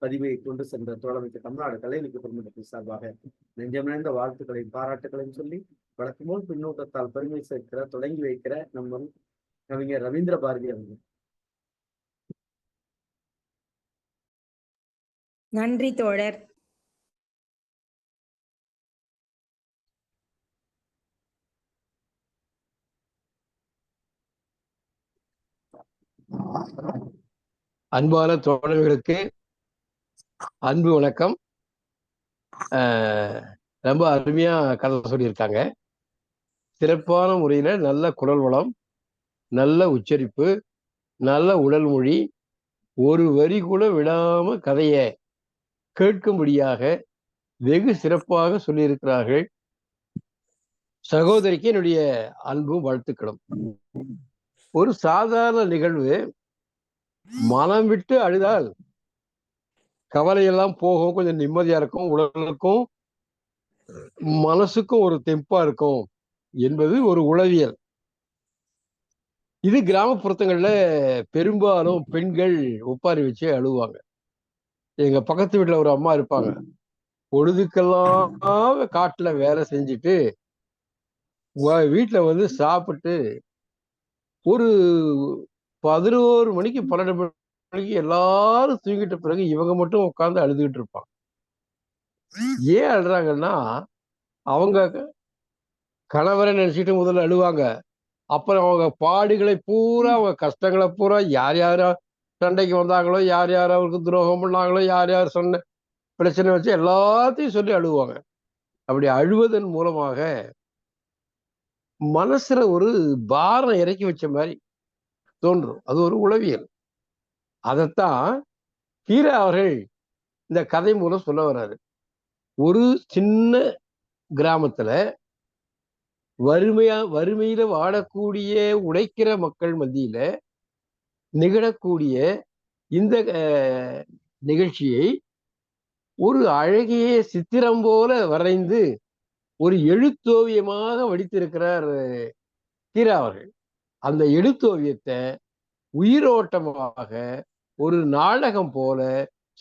பதிவை கொண்டு சென்ற தோழமைக்கு தமிழ்நாடு கலை இலக்கிய பெருமன்றத்தின் சார்பாக நெஞ்சமிழந்த வாழ்த்துக்களையும் பாராட்டுகளையும் சொல்லி, வழக்கம்போல் பின்னூட்டத்தால் பெருமை சேர்க்கிற தொடங்கி வைக்கிற நம்ம கவிஞர் ரவீந்திர பாரதி அவர்கள். நன்றி தோழர். அன்பான தோழர்களுக்கு அன்பு வணக்கம். ரொம்ப அருமையா கதை சொல்லியிருக்காங்க. சிறப்பான முறையில நல்ல குரல் வளம், நல்ல உச்சரிப்பு, நல்ல உடல் மொழி, ஒரு வரி கூட விடாம கதையை கேட்கும்படியாக வெகு சிறப்பாக சொல்லியிருக்கிறார்கள். சகோதரிக்கு என்னுடைய அன்பும் வாழ்த்துக்களும். ஒரு சாதாரண நிகழ்வு, மனம் விட்டு அழுதால் கவலையெல்லாம் போகும், கொஞ்சம் நிம்மதியா இருக்கும், உடலுக்கும் மனசுக்கும் ஒரு தெம்பா இருக்கும் என்பது ஒரு உளவியல். இது கிராமப்புறத்துங்கள்ல பெரும்பாலும் பெண்கள் ஒப்பாரி வச்சு அழுவாங்க. எங்க பக்கத்து வீட்டுல ஒரு அம்மா இருப்பாங்க, பொழுதுக்கெல்லாம் காட்டுல வேலை செஞ்சுட்டு வீட்டுல வந்து சாப்பிட்டு ஒரு 11 மணிக்கு 12 மணிக்கு எல்லாரும் தூங்கிட்ட பிறகு இவங்க மட்டும் உட்கார்ந்து அழுதுகிட்டு இருப்பாங்க. ஏன் அழுறாங்கன்னா, அவங்க கணவரை நினைச்சிட்டு முதல்ல அழுவாங்க, அப்புறம் அவங்க பாடுகளை பூரா, அவங்க கஷ்டங்களை பூரா, யார் யாரா சண்டைக்கு வந்தாங்களோ, யார் யார் அவருக்கு துரோகம் பண்ணாங்களோ, யார் யார் சொன்ன பிரச்சனை வச்சு எல்லாத்தையும் சொல்லி அழுவாங்க. அப்படி அழுவதன் மூலமாக மனசுல ஒரு பாரம் இறக்கி வச்ச மாதிரி தோன்றும். அது ஒரு உளவியல். அதைத்தான் கீரா அவர்கள் இந்த கதை மூலம் சொல்ல வர்றாரு. ஒரு சின்ன கிராமத்துல வறுமையில வாழக்கூடிய உழைக்கிற மக்கள் மத்தியில நிகழக்கூடிய இந்த நிகழ்ச்சியை ஒரு அழகிய சித்திரம் போல வரைந்து ஒரு எழுத்தோவியமாக வடித்திருக்கிறார் கீரா அவர்கள். அந்த எழுத்தோவியத்தை உயிரோட்டமாக ஒரு நாடகம் போல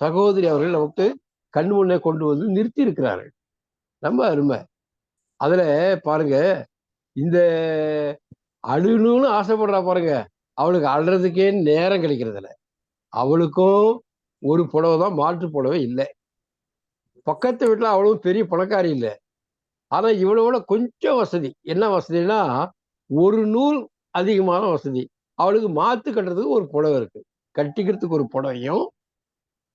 சகோதரி அவர்கள் நமக்கு கண் முன்னே கொண்டு வந்து நிறுத்தி இருக்கிறார்கள். ரொம்ப அருமை. அதுல பாருங்க, இந்த அழுணுன்னு ஆசைப்படுறா பாருங்க, அவளுக்கு அழுறதுக்கே நேரம் கிடைக்கிறது இல்லை. அவளுக்கும் ஒரு புடவை தான், மாற்று புடவை இல்லை. பக்கத்து வீட்டுல அவளும் பெரிய பணக்காரி இல்லை, ஆனா இவ்வளவு கொஞ்சம் வசதி. என்ன வசதினா, ஒரு நூல் அதிகமான வசதி. அவளுக்கு மாத்து கட்டுறதுக்கு ஒரு புடவை இருக்கு, கட்டிக்கிறதுக்கு ஒரு புடவையும்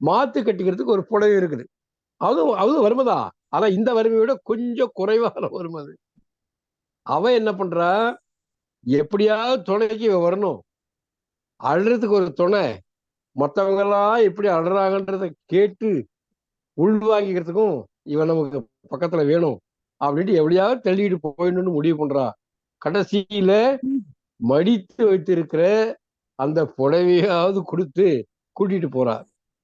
மாத்து கட்டிக்கிறதுக்கு ஒரு புடவை இருக்குது. அது வருமதா ஆனா இந்த வறுமையை விட கொஞ்சம் குறைவான வறுமை அது. அவன் என்ன பண்றா, எப்படியாவது துணைக்கு வரணும், அழுறதுக்கு ஒரு துணை, மற்றவங்க எல்லாம் எப்படி அழுறாங்கன்றத கேட்டு உள்வாங்கிக்கிறதுக்கும் இவன் நமக்கு பக்கத்துல வேணும் அப்படின்ட்டு எப்படியாவது தள்ளிட்டு போயிடணும்னு முடிவு பண்றா. கடைசியில மடித்து வைத்திருக்கிற அந்த புடவையாவது கொடுத்து கூட்டிட்டு போறா.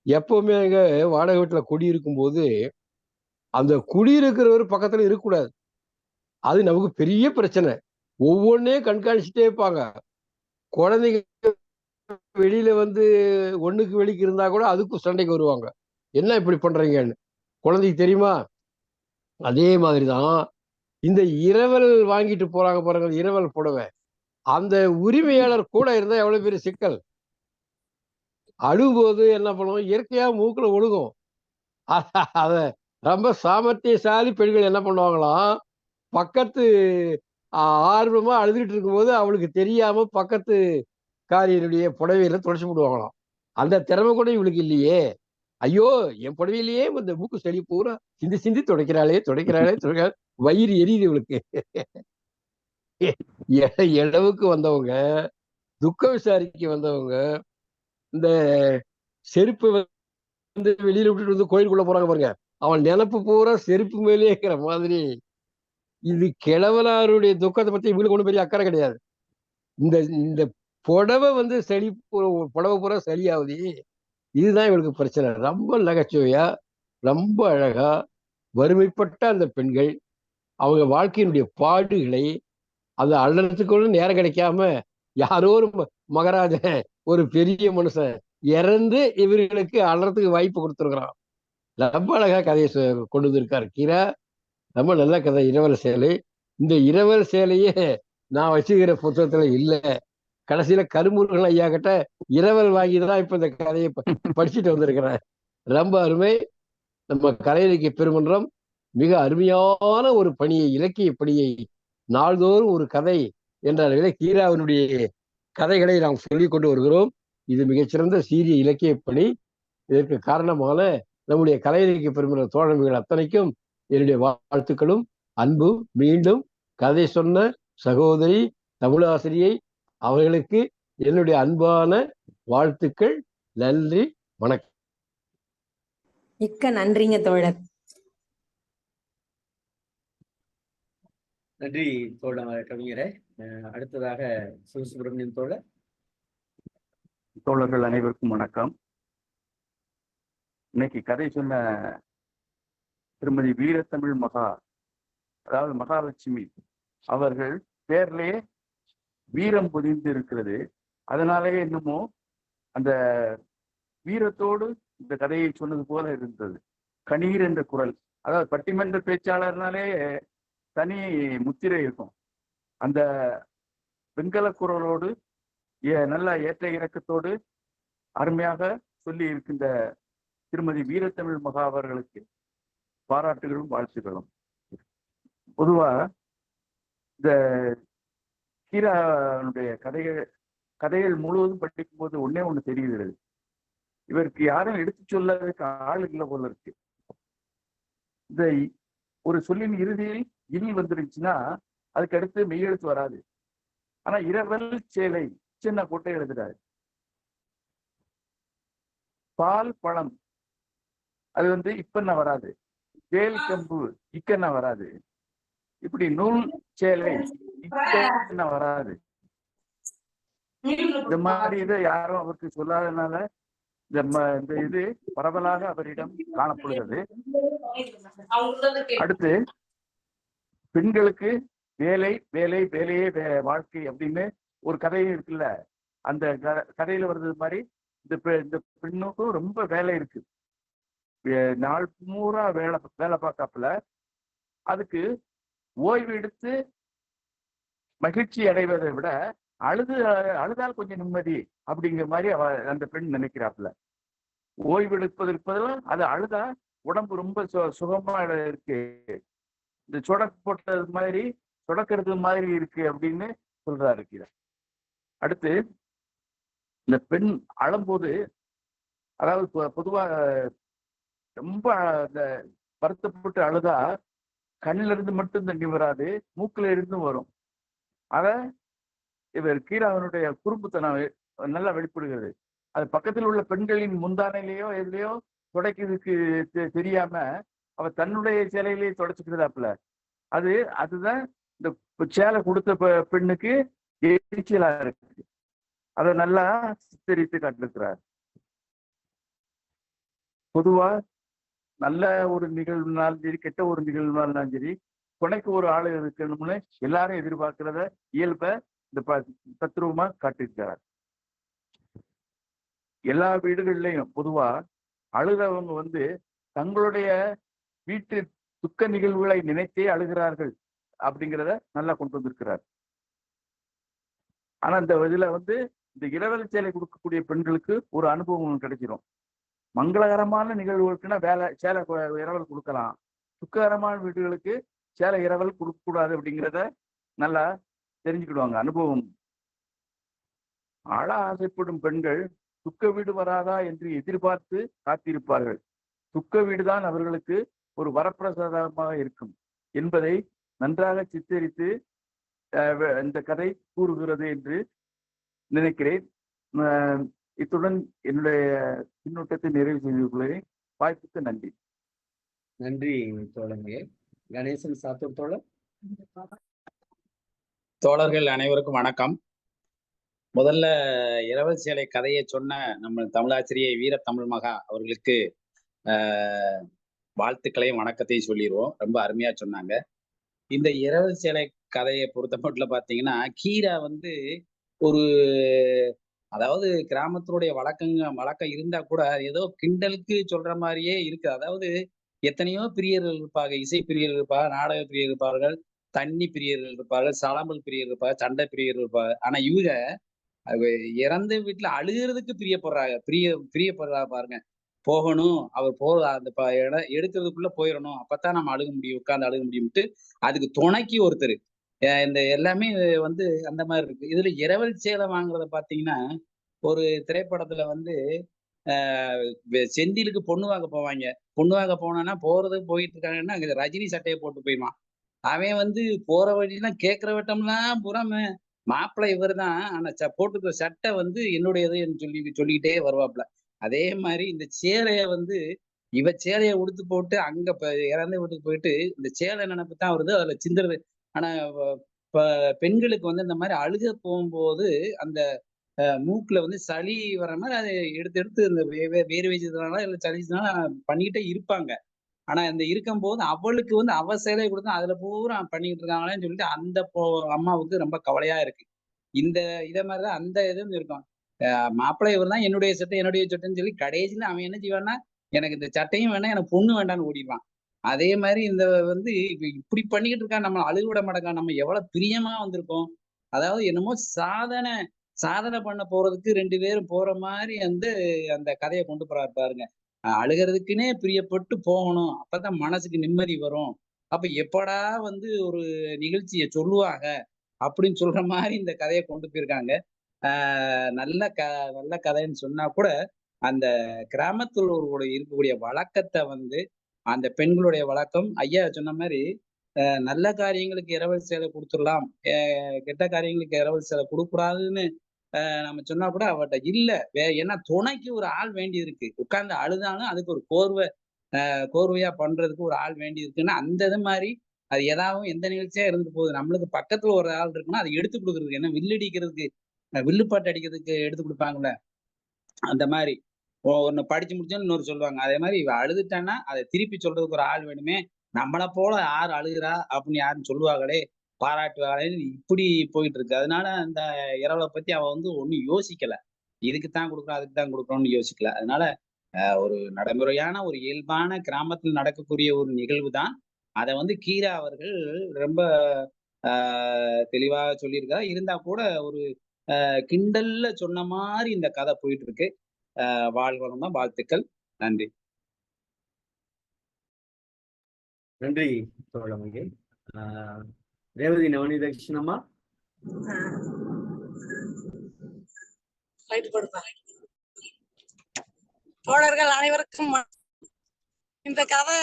எப்பவுமே அங்க வாடகை வீட்டுல குடியிருக்கும் போது அந்த குடியிருக்கிறவர் பக்கத்துல இருக்கக்கூடாது. அது நமக்கு பெரிய பிரச்சனை. ஒவ்வொன்றையும் கண்காணிச்சுட்டே இருப்பாங்க. குழந்தைங்க வெளியில வந்து ஒண்ணுக்கு வெளிக்கு இருந்தா கூட அதுக்கும் சண்டைக்கு வருவாங்க. என்ன இப்படி பண்றீங்கன்னு குழந்தைக்கு தெரியுமா? அதே மாதிரிதான் இந்த இரவல் வாங்கிட்டு போறாங்க பாருங்க, இரவல் புடவை. அந்த உரிமையாளர் கூட இருந்தா எவ்வளவு பெரிய சிக்கல். அழும்போது என்ன பண்ணுவோம், இயற்கையா மூக்குல ஒழுகும். அத ரொம்ப சாமர்த்தியசாலி பெண்கள் என்ன பண்ணுவாங்களாம், பக்கத்து ஆர்வமா அழுதுகிட்டு இருக்கும்போது அவளுக்கு தெரியாம பக்கத்து காரியினுடைய புடவையில துடைச்சு விடுவாங்களாம். அந்த திறமை கூட இவளுக்கு இல்லையே. ஐயோ, என் புடவையிலேயே இந்த மூக்கு செடி பூரா சிந்தி சிந்தி துடைக்கிறாளே துடைக்கிறாளே துடைக்கிறாள். வயிறு எரியுது இவளுக்கு. இடவுக்கு வந்தவங்க, துக்க விசாரிக்க வந்தவங்க, இந்த செருப்பு வந்து வெளியில விட்டுட்டு வந்து கோயிலுக்குள்ள போறாங்க பாருங்க, அவன் நினப்பு பூரா செருப்பு மேலே இருக்கிற மாதிரி. இது கிழவனாருடைய துக்கத்தை பத்தி இவங்களுக்கு ஒன்றும் பெரிய அக்கறை கிடையாது. இந்த இந்த புடவை வந்து செடி புடவை பூரா சரியாகுது, இதுதான் இவளுக்கு பிரச்சனை. ரொம்ப நகைச்சுவையா, ரொம்ப அழகா, வறுமைப்பட்ட அந்த பெண்கள் அவங்க வாழ்க்கையினுடைய பாடுகளை, அது அள்ளறதுக்குள்ள நேரம் கிடைக்காம யாரோ ஒரு மகராஜன், ஒரு பெரிய மனுஷன் இறந்து இவர்களுக்கு அள்ளறதுக்கு வாய்ப்பு கொடுத்துருக்கிறான். ரொம்ப அழகா கதையை கொண்டு வந்திருக்காரு கீரா. ரொம்ப நல்ல கதை இரவல் சேலை. இந்த இரவல் சேலையே நான் வச்சுக்கிற புத்தகத்துல இல்ல. கடைசியில கருமுருகன் ஐயா கிட்ட இரவல் வாங்கிதான் இப்ப இந்த கதையை படிச்சுட்டு வந்திருக்கிறேன். ரொம்ப அருமை. நம்ம கலை இலக்கிய பெருமன்றம் மிக அருமையான ஒரு பணியை, இலக்கிய பணியை, நாள்தோறும் ஒரு கதை என்ற அளவில் கீராவினுடைய கதைகளை நாம் சொல்லிக் கொண்டு வருகிறோம். இது மிகச்சிறந்த சீரிய இலக்கிய பணி. இதற்கு காரணமான நம்முடைய கலை இலக்கிய பெருமன்ற தோழமைகள் அத்தனைக்கும் என்னுடைய வாழ்த்துக்களும் அன்பும். மீண்டும் கதை சொன்ன சகோதரி தமிழாசிரியை அவர்களுக்கு என்னுடைய அன்பான வாழ்த்துக்கள். நன்றி, வணக்கம். மிக்க நன்றிங்க தோழர். நன்றி தோழர் கவிஞரே. அடுத்ததாக சிவசுப்பிரமணியன் தோழர். தோழர்கள் அனைவருக்கும் வணக்கம். இன்னைக்கு கதை சொன்ன திருமதி வீரத்தமிழ் மகா, அதாவது மகாலட்சுமி அவர்கள் பேர்லயே வீரம் பொதிந்து இருக்கிறது. அதனாலேயே என்னமோ அந்த வீரத்தோடு இந்த கதையை சொன்னது போல இருந்தது. கணீர் என்ற குரல், அதாவது பட்டிமன்ற பேச்சாளர்னாலே தனி முத்திரை இருக்கும். அந்த வெண்கல குரலோடு நல்ல ஏற்ற இறக்கத்தோடு அருமையாக சொல்லி இருக்கின்ற திருமதி வீரத்தமிழ் மகா அவர்களுக்கு பாராட்டுகளும் வாழ்த்துகளும். பொதுவா இந்த கீரானுடைய கதைகள் முழுவதும் படிக்கும் போது ஒன்னே ஒண்ணு தெரிகிறது, இவருக்கு யாரும் எடுத்து சொல்லதுக்கு ஆள் இல்லை போல இருக்கு. இந்த ஒரு சொல்லின் இறுதியில் இனி வந்துருச்சுன்னா அதுக்கு அடுத்து மெய்யெழுத்து வராது. ஆனா இரவல் சேலை சின்ன கோட்டை எழுதுறாரு. பால் பழம் அது வந்து இப்பன்னா வராது, வேல் கம்பு இக்கன்னா வராது, இப்படி நூல் சேலை இக்கன்னா வராது. இந்த மாதிரி இதை யாரும் அவருக்கு சொல்லாதனால இந்த இது பரவலாக அவரிடம் காணப்படுகிறது. அடுத்து பெண்களுக்கு வேலை வேலை வேலையே வாழ்க்கை அப்படின்னு ஒரு கதையும் இருக்குல்ல, அந்த கதையில வர்றது மாதிரி இந்த பெண்ணுக்கும் ரொம்ப வேலை இருக்கு. நாள் பூரா வேலை பார்க்காப்புல அதுக்கு ஓய்வு எடுத்து மகிழ்ச்சி அடைவதை விட அழுதால் கொஞ்சம் நிம்மதி அப்படிங்கிற மாதிரி அந்த பெண் நினைக்கிறாப்புல. ஓய்வு எடுப்பதெல்லாம் அது அழுதா உடம்பு ரொம்ப சுகமா இருக்கு, இந்த சொடக்கிறது மாதிரி இருக்கு அப்படின்னு சொல்றாரு கீழே. அடுத்து இந்த பெண் அழும்போது, அதாவது பொதுவா ரொம்ப இந்த வருத்தப்பட்டு அழுதா கண்ணில இருந்து மட்டும் தண்ணி வராது, மூக்குல இருந்து வரும். அத இவர் கீராவனுடைய குறும்புத்தனம் நல்லா வெளிப்படுகிறது. அது பக்கத்தில் உள்ள பெண்களின் முந்தானையிலேயோ எதுலையோ துடைக்கிறதுக்கு தெரியாம அவ தன்னுடைய சேலையிலேயே துடைச்சுக்கிறதாப்புல. அதுதான் இந்த சேலை கொடுத்த பெண்ணுக்கு எரிச்சலா இருக்கு. அதை நல்லா சித்தரித்து காட்டிருக்கிறார். பொதுவா நல்ல ஒரு நிகழ்வுனாலும் சரி, கெட்ட ஒரு நிகழ்வுனாலும் சரி, துணைக்கு ஒரு ஆளு இருக்கணும்னு எல்லாரும் எதிர்பார்க்கிறத இயல்ப இந்த தத்ரூபமா காட்டியிருக்கிறார். எல்லா வீடுகள்லையும் பொதுவா அழுகிறவங்க தங்களுடைய வீட்டு துக்க நிகழ்வுகளை நினைத்தே அழுகிறார்கள் அப்படிங்கிறத நல்லா கொண்டு வந்திருக்கிறார். ஆனா இந்த இதுல இந்த இரவல் சேலை கொடுக்கக்கூடிய பெண்களுக்கு ஒரு அனுபவம் கிடைச்சிடும். மங்களகரமான நிகழ்வுகளுக்குன்னா சேலை இரவல் கொடுக்கலாம், துக்ககரமான வீடுகளுக்கு சேலை இரவல் கொடுக்க கூடாது அப்படிங்கிறத நல்லா தெரிஞ்சுக்கிடுவாங்க. அனுபவம். ஆழ ஆசைப்படும் பெண்கள் துக்க வீடு வராதா என்று எதிர்பார்த்து காத்திருப்பார்கள். துக்க வீடுதான் அவர்களுக்கு ஒரு வரப்பிரசாதமாக இருக்கும் என்பதை நன்றாக சித்தரித்து இந்த கதை கூறுகிறது என்று நினைக்கிறேன். இத்துடன் என்னுடைய பின்னூட்டத்தை நிறைவு செய்து கொள்கிறேன். வாய்ப்புக்கு நன்றி. நன்றி தோழங்கே. கணேசன் சாத்தூர் தோழர். தோழர்கள் அனைவருக்கும் வணக்கம். முதல்ல இரவல் சேலை கதையை சொன்ன நம்ம தமிழாசிரியை வீர தமிழ் மகா அவர்களுக்கு வாழ்த்துக்களையும் வணக்கத்தையும் சொல்லிடுவோம். ரொம்ப அருமையா சொன்னாங்க. இந்த இரவல் சேலை கதையை பொறுத்த மட்டும் பாத்தீங்கன்னா, கீரா ஒரு அதாவது கிராமத்தினுடைய வழக்கம் இருந்தா கூட ஏதோ கிண்டலுக்கு சொல்ற மாதிரியே இருக்கு. அதாவது எத்தனையோ பிரியர்கள் இருப்பாங்க, இசை பிரியர்கள் இருப்பாங்க, நாடக பிரியர்கள் இருப்பார்கள், தண்ணி பிரியர்கள் இருப்பார்கள், சலம்பல் பிரியர்கள் இருப்பாங்க, சண்டை பிரியர்கள் இருப்பாங்க. ஆனா இவங்க இறந்த வீட்டுல அழுகிறதுக்கு பிரியப்படுறா பாருங்க. போகணும், அவர் அந்த இடம் எடுக்கிறதுக்குள்ள போயிடணும், அப்பதான் நம்ம அழுக முடியும், உட்கார்ந்து அழுக முடியும்ட்டு அதுக்கு துணைக்கு ஒருத்தர். இந்த எல்லாமே அந்த மாதிரி இருக்கு. இதுல இரவல் சேலை வாங்குறத பாத்தீங்கன்னா, ஒரு திரைப்படத்துல செந்திலுக்கு பொண்ணு வாங்க போவாங்க. பொண்ணு வாங்க போனா போயிட்டு இருக்காங்கன்னா அங்க ரஜினி சட்டையை போட்டு போயிடுவான். அவன் போற வழியெல்லாம் கேட்கிற வட்டம்லாம் புறாம மாப்பிள்ளை இவர் தான், ஆனா போட்டுக்கிற சட்டை என்னுடையதுன்னு சொல்லிக்கிட்டே வருவாப்புல. அதே மாதிரி இந்த சேலைய இவ சேலையை உடுத்து போட்டு அங்க இறந்த வீட்டுக்கு போயிட்டு இந்த சேலை நினைப்பு தான் வருது, அதுல சிந்துறது. ஆனா பெண்களுக்கு இந்த மாதிரி அழுக போகும்போது அந்த மூக்குல சளி வர மாதிரி அதை எடுத்து இந்த வேறு வச்சதுனால இல்ல சளிச்சதுனால பண்ணிக்கிட்டே இருப்பாங்க. ஆனா இந்த இருக்கும் போது அவளுக்கு அவ சேலையை கொடுத்தா அதுல பூரா பண்ணிக்கிட்டு இருக்காங்களேன்னு சொல்லிட்டு அந்த அம்மாவுக்கு ரொம்ப கவலையா இருக்கு. இதை மாதிரிதான் அந்த இதுவும் இருக்கும். மாப்பிள்ளை இவர் தான், என்னுடைய சட்டைன்னு சொல்லி கடைசியில அவன் என்ன செய்வான்னா, எனக்கு இந்த சட்டையும் வேணாம், எனக்கு பொண்ணு வேண்டான்னு ஓடிடுவான். அதே மாதிரி இந்த இப்படி பண்ணிக்கிட்டு இருக்கா, நம்ம அழுக விட மாட்டேங்க. நம்ம எவ்வளவு பிரியமா வந்திருக்கோம். அதாவது என்னமோ சாதனை பண்ண போறதுக்கு 2 பேரும் போற மாதிரி அந்த கதையை கொண்டு போறாரு பாருங்க. அழுகிறதுக்குன்னே பிரியப்பட்டு போகணும், அப்பதான் மனசுக்கு நிம்மதி வரும். அப்ப எப்படா ஒரு நிகழ்ச்சியை சொல்லுவாங்க அப்படின்னு சொல்ற மாதிரி இந்த கதையை கொண்டு போயிருக்காங்க. நல்ல கதைன்னு சொன்னா கூட அந்த கிராமத்தில் இருக்கக்கூடிய வழக்கத்தை அந்த பெண்களுடைய வழக்கம், ஐயா சொன்ன மாதிரி நல்ல காரியங்களுக்கு இரவல் சேலை கொடுத்துடலாம், கெட்ட காரியங்களுக்கு இரவல் சேலை கொடுக்கூடாதுன்னு நம்ம சொன்னா கூட அவட்ட இல்ல. ஏன்னா துணைக்கு ஒரு ஆள் வேண்டி இருக்கு. உட்கார்ந்து அழுதாலும் அதுக்கு ஒரு கோர்வையா பண்றதுக்கு ஒரு ஆள் வேண்டி இருக்குன்னா அந்த இது மாதிரி அது ஏதாவது எந்த நிகழ்ச்சியா இருந்து போகுது. நம்மளுக்கு பக்கத்துல ஒரு ஆள் இருக்குன்னா அதை எடுத்து கொடுக்குறதுக்கு, என்ன வில்லடிக்கிறதுக்கு வில்லுப்பாட்டு அடிக்கிறதுக்கு எடுத்து கொடுப்பாங்கல்ல, அந்த மாதிரி ஒன்னு படிச்சு முடிச்சோன்னு இன்னொரு சொல்லுவாங்க. அதே மாதிரி இவ அழுதுட்டான்னா அதை திருப்பி சொல்றதுக்கு ஒரு ஆள் வேணுமே. நம்மளை போல யார் அழுகிறா அப்படின்னு யாரும் சொல்லுவாங்களே, பாராட்டுவாங்களேன்னு இப்படி போயிட்டு இருக்கு. அதனால அந்த இரவலை பத்தி அவ ஒன்னும் யோசிக்கல, இதுக்குத்தான் கொடுக்குறோம் அதுக்குத்தான் கொடுக்குறோம்னு யோசிக்கல. அதனால ஒரு நடைமுறையான ஒரு இயல்பான கிராமத்தில் நடக்கக்கூடிய ஒரு நிகழ்வு தான். அதை கீரா அவர்கள் ரொம்ப தெளிவாக சொல்லியிருக்காரு. இருந்தா கூட ஒரு கிண்டல்ல சொன்ன மாதிரி இந்த கதை போயிட்டு இருக்கு. வாழ்வளம் தான். வாழ்த்துக்கள். நன்றி. நன்றி தோழமையே. ரேவதி நவநீதகிருஷ்ணம்மா. தோழர்கள் அனைவருக்கும் இந்த கதை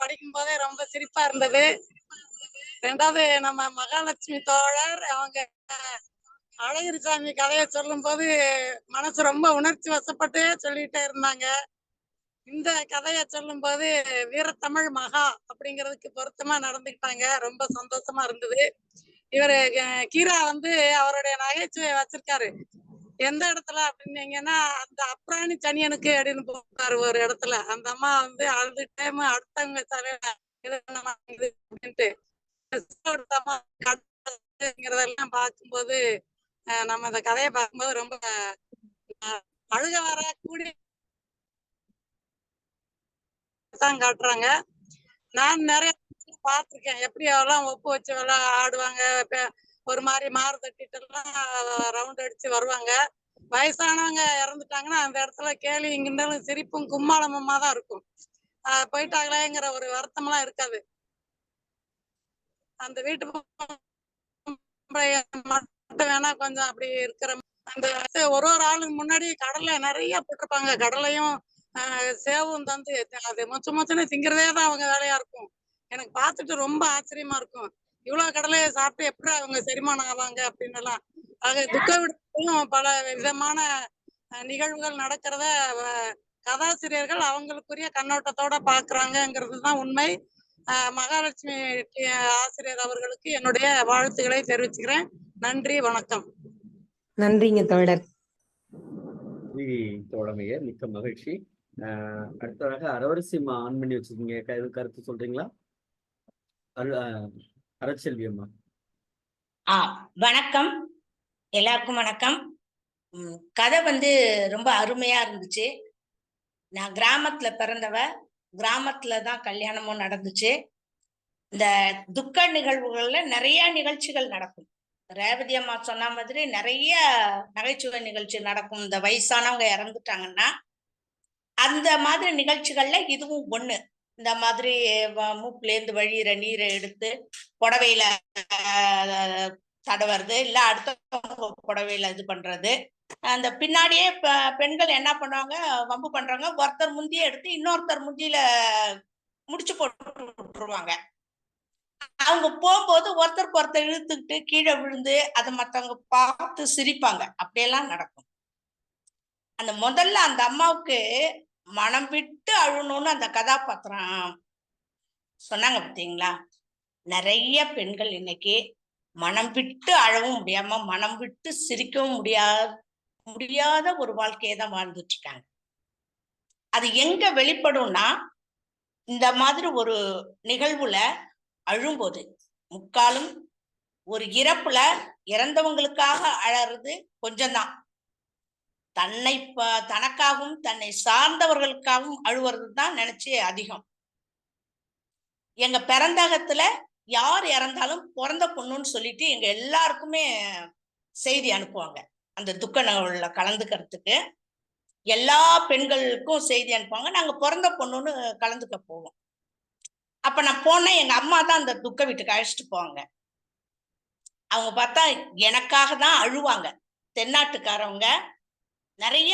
படிக்கும் போதே ரொம்ப சிரிப்பா இருந்தது. ரெண்டாவது நம்ம மகாலட்சுமி தோழர் அவங்க அழகிரிசாமி கதையை சொல்லும் போது மனசு ரொம்ப உணர்ச்சி வசப்பட்டு சொல்லிட்டே இருந்தாங்க. இந்த கதையை சொல்லும் போது வீரத்தமிழ் மகா அப்படிங்கிறதுக்கு பொருத்தமா நடந்துக்கிட்டாங்க. ரொம்ப சந்தோஷமா இருந்தது. இவரு கீரா வந்து அவருடைய நகைச்சுவை வச்சிருக்காரு. எந்த இடத்துல அப்படின்னீங்கன்னா, அந்த அப்ராணி சனியனுக்கு அப்படின்னு போட்டாரு ஒரு இடத்துல. அந்த அம்மா வந்து அழுதுட்டே அடுத்தவங்க தலையில அப்படின்ட்டு ங்கிறதெல்லாம் பார்க்கும்போது நம்ம அந்த கதையை பார்க்கும்போது ரொம்ப அழுக வர கூடி தான் காட்டுறாங்க. நான் நிறைய பார்த்திருக்கேன். எப்படி அவெல்லாம் ஒப்பு வச்சு ஆடுவாங்க, ஒரு மாதிரி மாறு தட்டிட்டு எல்லாம் ரவுண்ட் அடிச்சு வருவாங்க. வயசானவங்க இறந்துட்டாங்கன்னா அந்த இடத்துல கேலி இங்கிருந்தாலும் சிரிப்பும் கும்மாளமுமா தான் இருக்கும். போயிட்டாங்களேங்கிற ஒரு வருத்தம்லாம் இருக்காது. அந்த வீட்டு மட்டும் வேணா கொஞ்சம் அப்படி இருக்கிற அந்த ஒரு ஆளுக்கு முன்னாடி கடலை நிறைய போட்டிருப்பாங்க. கடலையும் சேவும் தந்து அது மொச்சன்னு திங்கிறதே தான் அவங்க வேலையா இருக்கும். எனக்கு பார்த்துட்டு ரொம்ப ஆச்சரியமா இருக்கும். இவ்வளவு கடலையை சாப்பிட்டு எப்படி அவங்க செரிமானம் ஆவாங்க அப்படின்னு எல்லாம். ஆக துக்க விடுதலும் பல விதமான நிகழ்வுகள் நடக்கிறத கதாசிரியர்கள் அவங்களுக்குரிய கண்ணோட்டத்தோட பாக்குறாங்கிறது தான் உண்மை. மகாலட்சுமி ஆசிரியர் அவர்களுக்கு என்னுடைய வாழ்த்துக்களை தெரிவிச்சுக்கிறேன். நன்றி, வணக்கம். நன்றிங்க தோழர். தோழமையர், மிக்க மகிழ்ச்சி. அடுத்ததாக அரவரசிம்மா ஆன் பண்ணி வச்சிருக்கீங்க, கருத்து சொல்றீங்களா? அரச்செல்வி அம்மா. வணக்கம், எல்லாருக்கும் வணக்கம். கதை வந்து ரொம்ப அருமையா இருந்துச்சு. நான் கிராமத்துல பிறந்தவ, கிராமத்துல தான் கல்யாணமும் நடந்துச்சு. இந்த துக்க நிகழ்வுகள்ல நிறைய நிகழ்ச்சிகள் நடக்கும். ரேவதி அம்மா சொன்ன மாதிரி நிறைய நகைச்சுவை நிகழ்ச்சி நடக்கும். இந்த வயசானவங்க இறந்துட்டாங்கன்னா அந்த மாதிரி நிகழ்ச்சிகள்ல இதுவும் ஒண்ணு. இந்த மாதிரி மூக்குலேருந்து வழியிற நீரை எடுத்து புடவையில தடவுறது, இல்ல அடுத்த புடவையில இது பண்றது. அந்த பின்னாடியே பெண்கள் என்ன பண்ணுவாங்க, வம்பு பண்றாங்க, ஒருத்தர் முந்திய எடுத்து இன்னொருத்தர் முந்தியில முடிச்சு போட்டு விட்டுருவாங்க. அவங்க போகும்போது ஒருத்தருக்கு ஒருத்தர் இழுத்துக்கிட்டு கீழே விழுந்து அதை மத்தவங்க பார்த்து சிரிப்பாங்க. அப்படியெல்லாம் நடக்கும். அந்த முதல்ல அந்த அம்மாவுக்கு மனம் விட்டு அழுணும்னு அந்த கதாபாத்திரம் சொன்னாங்க பார்த்தீங்களா? நிறைய பெண்கள் இன்னைக்கு மனம் விட்டு அழவும் முடியாம மனம் விட்டு சிரிக்கவும் முடியாத ஒரு வாழ்க்கையை தான் வாழ்ந்துட்டு இருக்காங்க. அது எங்க வெளிப்படும்னா, இந்த மாதிரி ஒரு நிகழ்வுல அழும்போது. முக்காலும் ஒரு இறப்புல இறந்தவங்களுக்காக அழறது கொஞ்சம்தான். தனக்காகவும் தன்னை சார்ந்தவர்களுக்காகவும் அழுவுறது தான் நினைச்சு அதிகம். எங்க பிறந்தகத்துல யார் இறந்தாலும் பிறந்த பொண்ணுன்னு சொல்லிட்டு எங்க எல்லாருக்குமே செய்தி அனுப்புவாங்க. அந்த துக்க நிகழ்வுல கலந்துக்கிறதுக்கு எல்லா பெண்களுக்கும் செய்தி அனுப்புவாங்க. நாங்க பிறந்த பொண்ணுன்னு கலந்துக்க போவோம். அப்ப நான் போனேன், எங்க அம்மா தான் அந்த துக்க வீட்டுக்கு அழைச்சிட்டு போவாங்க. அவங்க பார்த்தா எனக்காக தான் அழுவாங்க. தென்னாட்டுக்காரவங்க, நிறைய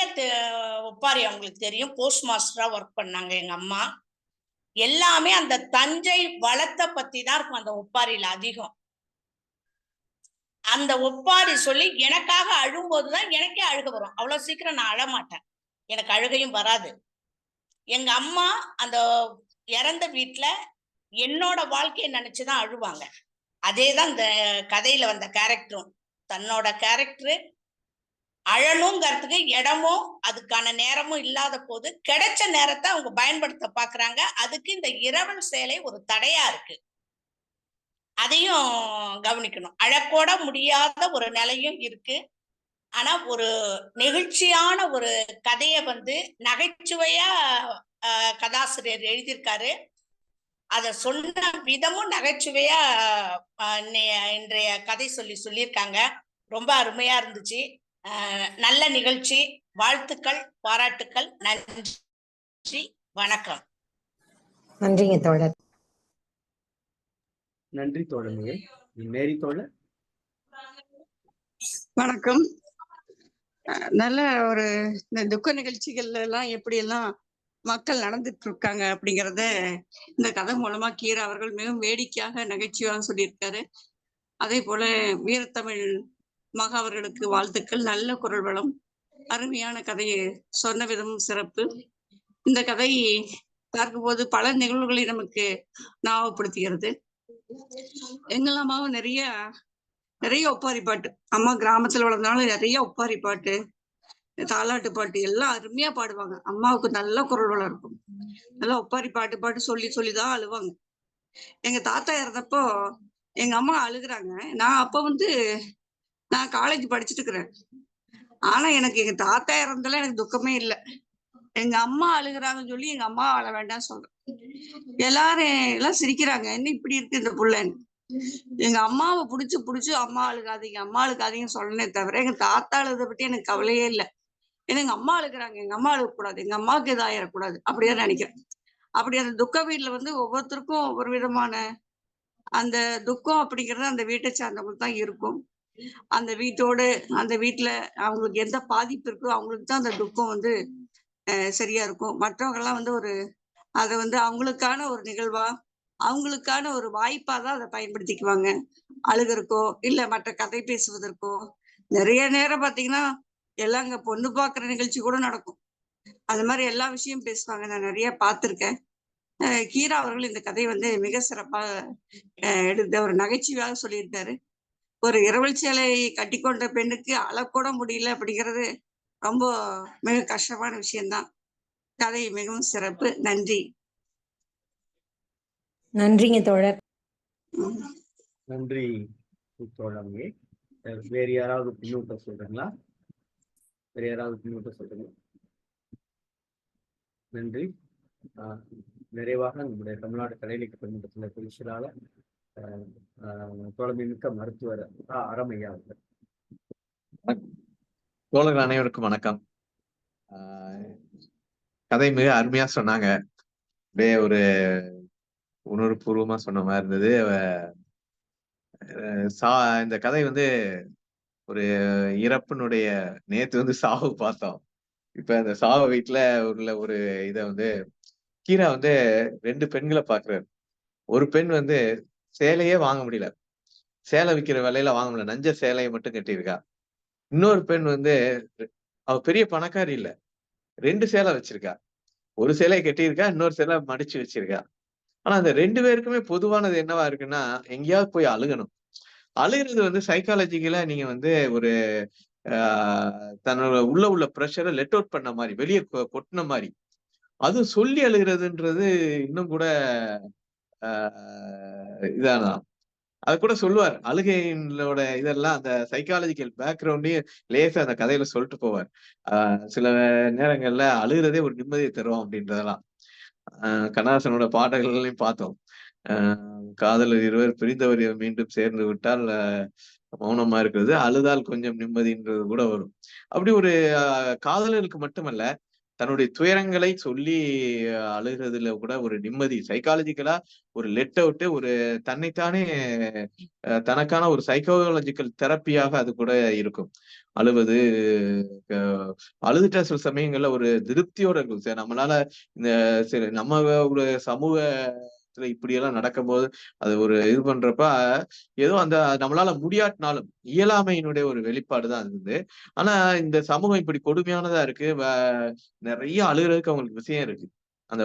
ஒப்பாரி அவங்களுக்கு தெரியும். போஸ்ட் மாஸ்டரா ஒர்க் பண்ணாங்க எங்க அம்மா. எல்லாமே அந்த தஞ்சை வளத்தை பத்தி தான் இருக்கும் அந்த ஒப்பாரியில அதிகம். அந்த ஒப்பாரி சொல்லி எனக்காக அழும்போதுதான் எனக்கே அழுக வரும். அவ்வளவு சீக்கிரம் நான் அழமாட்டேன், எனக்கு அழுகையும் வராது. எங்க அம்மா அந்த இறந்த வீட்டுல என்னோட வாழ்க்கையை நினைச்சுதான் அழுவாங்க. அதேதான் இந்த கதையில வந்த கேரக்டரும். தன்னோட கேரக்டரு அழணுங்கிறதுக்கு இடமோ அதுக்கான நேரமும் இல்லாத போது கிடைச்ச நேரத்தை அவங்க பயன்படுத்த பாக்குறாங்க. அதுக்கு இந்த இரவல் சேலை ஒரு தடையா இருக்கு. அதையும் கவனிக்கணும். அழக்கூட முடியாத ஒரு நிலையும் இருக்கு. ஆனா ஒரு நெகிழ்ச்சியான ஒரு கதையை வந்து நகைச்சுவையா கதாசிரியர் எழுதியிருக்காரு. அத சொன்ன விதமும் நகைச்சுவையா இன்றைய கதை சொல்லியிருக்காங்க. ரொம்ப அருமையா இருந்துச்சு. நல்ல நிகழ்ச்சி. வாழ்த்துக்கள், பாராட்டுக்கள். நன்றி, வணக்கம். நன்றிங்க தோழர். நன்றி தோழமையே. மேரி தோழர். வணக்கம். நல்ல ஒரு இந்த துக்க நிகழ்ச்சிகள்ல எல்லாம் எப்படி எல்லாம் மக்கள் நடந்துட்டு இருக்காங்க அப்படிங்கிறத இந்த கதை மூலமா கீரா அவர்கள் மிகவும் வேடிக்கையாக நகைச்சுவையாக சொல்லியிருக்காரு. அதே போல வீரத்தமிழ் மகா அவர்களுக்கு வாழ்த்துக்கள். நல்ல குரல் வளம், அருமையான கதையை சொன்ன விதமும் சிறப்பு. இந்த கதை பார்க்கும்போது பல நிகழ்வுகளை நமக்கு ஞாபகப்படுத்துகிறது. எங்கள் அம்மாவும் நிறைய ஒப்பாரி பாட்டு, அம்மா கிராமத்துல வளர்ந்தாலும் நிறைய ஒப்பாரி பாட்டு, தாலாட்டு பாட்டு எல்லாம் அருமையா பாடுவாங்க. அம்மாவுக்கு நல்ல குரல் வளம் இருக்கும். நல்லா ஒப்பாரி பாட்டு சொல்லிதான் அழுவாங்க. எங்க தாத்தா இறந்தப்போ எங்க அம்மா அழுகுறாங்க. நான் காலேஜ் படிச்சுட்டு இருக்கிறேன். ஆனா எனக்கு எங்க தாத்தா இறந்தால எனக்கு துக்கமே இல்லை. எங்க அம்மா அழுகுறாங்கன்னு சொல்லி எங்க அம்மா அழ வேண்டாம் சொல்றேன். எல்லாம் சிரிக்கிறாங்க, என்ன இப்படி இருக்கு இந்த புள்ளன்னு. எங்க அம்மாவை புடிச்சு அம்மா அழுகாதீங்கன்னு சொல்லனே தவிர எங்க தாத்தா அழுதை பத்தி எனக்கு கவலையே இல்லை. ஏன்னா எங்க அம்மா அழுகுறாங்க, எங்க அம்மா அழுகக்கூடாது, எங்க அம்மாவுக்கு எதுவும் ஆயிடக்கூடாது அப்படிதான் நினைக்கிறேன். அப்படி அந்த துக்க வீட்டுல ஒவ்வொருத்தருக்கும் ஒவ்வொரு விதமான அந்த துக்கம் அப்படிங்கிறது அந்த வீட்டை சார்ந்தவங்களுக்கு தான் இருக்கும். அந்த வீட்டுல அவங்களுக்கு எந்த பாதிப்பு இருக்கோ அவங்களுக்கு தான் அந்த துக்கம் சரியா இருக்கும். மற்றவங்க எல்லாம் அதை அவங்களுக்கான ஒரு நிகழ்வா, அவங்களுக்கான ஒரு வாய்ப்பா தான் அதை பயன்படுத்திக்குவாங்க. அழுகிறக்கோ இல்ல மற்ற கதை பேசுவதற்கோ. நிறைய நேரம் பாத்தீங்கன்னா எல்லாம் அங்க பொண்ணு பாக்குற நிகழ்ச்சி கூட நடக்கும். அது மாதிரி எல்லா விஷயம் பேசுவாங்க. நான் நிறைய பார்த்திருக்கேன். கீரா அவர்கள் இந்த கதையை மிக சிறப்பாக எடுத்த ஒரு நகைச்சுவையாக சொல்லியிருக்காரு. ஒரு இரவல் சேலை கட்டிக்கொண்ட பெண்ணுக்கு அழக்கூட முடியல அப்படிங்கிறது ரொம்ப மிக கஷ்டமான விஷயம்தான். கதை மிகவும் சிறப்பு. நன்றி. நன்றிங்க தோழர். நன்றி தோழமே. வேறு யாராவது பின்னூட்டம் சொல்றீங்களா? நன்றி. நிறைவாக நம்முடைய தமிழ்நாடு கலையிலக்கிய பெருமன்றத்தில் பொதுச்செயலாளர் தோழமைமிக்க மருத்துவர் அறமையா அவர்கள். தோழர்கள் அனைவருக்கும் வணக்கம். கதை மிக அருமையா சொன்னாங்க. அப்படியே ஒரு உணர்வுபூர்வமா சொன்ன மாதிரி இருந்தது. இந்த கதை ஒரு இறப்பினுடைய நேத்து சாவு பார்த்தோம். இப்ப இந்த சாவு வீட்டுல உள்ள ஒரு இதை கீரா 2 பெண்களை பாக்குறாரு. ஒரு பெண் சேலையே வாங்க முடியல, சேலை விற்கிற விலையில வாங்க முடியல, நஞ்ச சேலையை மட்டும் கட்டியிருக்கா. இன்னொரு பெண் அவ பெரிய பணக்காரி இல்ல, 2 சேலை வச்சிருக்கா. ஒரு சேலையை கட்டியிருக்கா, இன்னொரு சேலை மடிச்சு வச்சிருக்கா. ஆனா அந்த 2 பேருக்குமே பொதுவானது என்னவா இருக்குன்னா, எங்கேயாவது போய் அழுகணும். அழுகிறது சைக்காலஜிக்கலா நீங்க ஒரு தன்னோட உள்ள ப்ரெஷரை லெட் அவுட் பண்ண மாதிரி, வெளியே கொட்டின மாதிரி. அதுவும் சொல்லி அழுகிறதுன்றது இன்னும் கூட இதாதான். அது கூட சொல்லுவார். அழுகையினோட இதெல்லாம் அந்த சைக்காலஜிக்கல் பேக்ரவுண்டையும் லேசா அந்த கதையில சொல்லிட்டு போவார். சில நேரங்கள்ல அழுகிறதே ஒரு நிம்மதியை தரும் அப்படின்றதெல்லாம் கண்ணதாசனோட பாடல்களையும் பார்த்தோம். காதலர் இருவர் பிரிந்தவர் மீண்டும் சேர்ந்து விட்டால் மௌனமா இருக்கிறது, அழுதால் கொஞ்சம் நிம்மதின்றது கூட வரும். அப்படி ஒரு காதலருக்கு மட்டுமல்ல, தன்னுடைய துயரங்களை சொல்லி அழுகிறதுல கூட ஒரு நிம்மதி, சைக்காலஜிக்கலா ஒரு லெட் அவுட், ஒரு தன்னைத்தானே தனக்கான ஒரு சைக்காலஜிக்கல் தெரப்பியாக அது கூட இருக்கும். அழுவது அழுதுட்ட சில சமயங்கள்ல ஒரு திருப்தியோட இருக்கும். சார் நம்மளால நம்ம ஒரு சமூக இப்படி எல்லாம் நடக்கும்போது அது ஒரு இது பண்றப்ப ஏதோ அந்த நம்மளால முடியாட்டினாலும் இயலாமையினுடைய ஒரு வெளிப்பாடுதான் இருந்தது. ஆனா இந்த சமூகம் இப்படி கொடுமையானதா இருக்கு. நிறைய அழுகிறதுக்கு அவங்களுக்கு விஷயம் இருக்கு. அந்த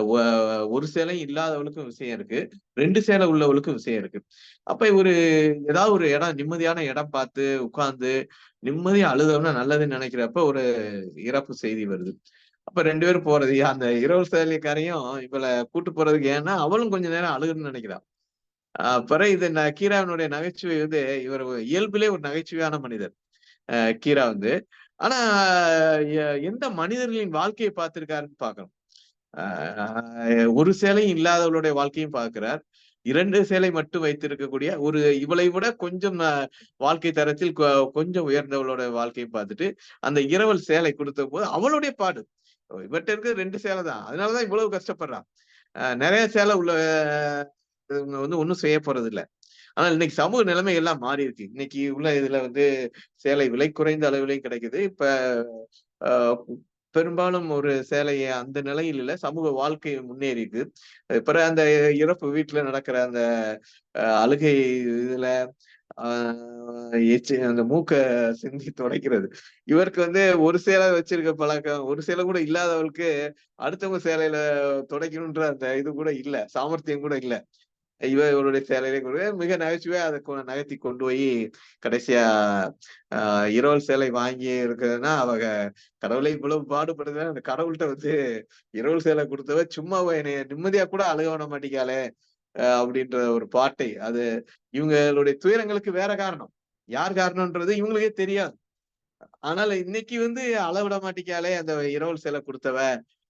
ஒரு சேலை இல்லாதவளுக்கும் விஷயம் இருக்கு, 2 சேலை உள்ளவளுக்கும் விஷயம் இருக்கு. அப்ப ஏதாவது ஒரு இடம், நிம்மதியான இடம் பார்த்து உட்கார்ந்து நிம்மதியா அழுதோம்னா நல்லதுன்னு நினைக்கிறப்ப ஒரு இறப்பு செய்தி வருது. அப்ப 2 பேரும் போறது, அந்த இரவு சேலைக்காரையும் இவளை கூட்டு போறதுக்கு, ஏன்னா அவளும் கொஞ்ச நேரம் அழுகுன்னு நினைக்கிறான். பிறகு இது கீராவினுடைய நகைச்சுவை இவர் இயல்பிலே ஒரு நகைச்சுவையான மனிதர் கீரா ஆனா எந்த மனிதர்களின் வாழ்க்கையை பார்த்திருக்காருன்னு பார்க்கணும். ஒரு சேலையும் இல்லாதவளுடைய வாழ்க்கையும் பார்க்கிறார். 2 சேலை மட்டும் வைத்திருக்கக்கூடிய இவளை விட கொஞ்சம் வாழ்க்கை தரத்தில் கொஞ்சம் உயர்ந்தவளோட வாழ்க்கையை பார்த்துட்டு அந்த இரவல் சேலை கொடுத்த போது அவளுடைய பாடு, இவர்கிட்ட இருக்க 2 சேலை தான், அதனாலதான் இவ்வளவு கஷ்டப்படுறான். நிறைய சேலை உள்ள ஒன்னும் செய்ய போறது இல்லை. ஆனால் இன்னைக்கு சமூக நிலைமை எல்லாம் மாறி இருக்கு. இன்னைக்கு உள்ள இதுல சேலை விலை குறைந்த அளவிலையும் கிடைக்குது. இப்ப பெரும்பாலும் ஒரு சேலையை அந்த நிலையில் இல்ல, சமூக வாழ்க்கை முன்னேறிக்கு. பிறகு அந்த இறப்பு வீட்டுல நடக்கிற அந்த அழுகை இதுல அந்த மூக்க சிந்தி துடைக்கிறது. இவருக்கு வந்து ஒரு சேலை வச்சிருக்க பழக்கம், ஒரு சேலை கூட இல்லாதவளுக்கு அடுத்தவங்க சேலையில துடைக்கணும்ன்ற அந்த இது கூட இல்ல, சாமர்த்தியம் கூட இல்ல. இவருடைய சேலையிலே கூட மிக நகைச்சுவையா அதை நகர்த்தி கொண்டு போய் கடைசியா இரவல் சேலை வாங்கி இருக்கிறதுனா, அவங்க கடவுளை இவ்வளவு பாடுபடுது, அந்த கடவுள்கிட்ட வந்து இரவல் சேலை கொடுத்தவ சும்மா என்னைய நிம்மதியா கூட அழுக விட மாட்டேங்காளே அப்படின்ற ஒரு பாட்டை, அது இவங்களுடைய துயரங்களுக்கு வேற காரணம். யார் காரணம்ன்றது இவங்களுக்கே தெரியாது. ஆனால் இன்னைக்கு வந்து அளவிட மாட்டேங்காலே அந்த இரவல் சேலை கொடுத்தவ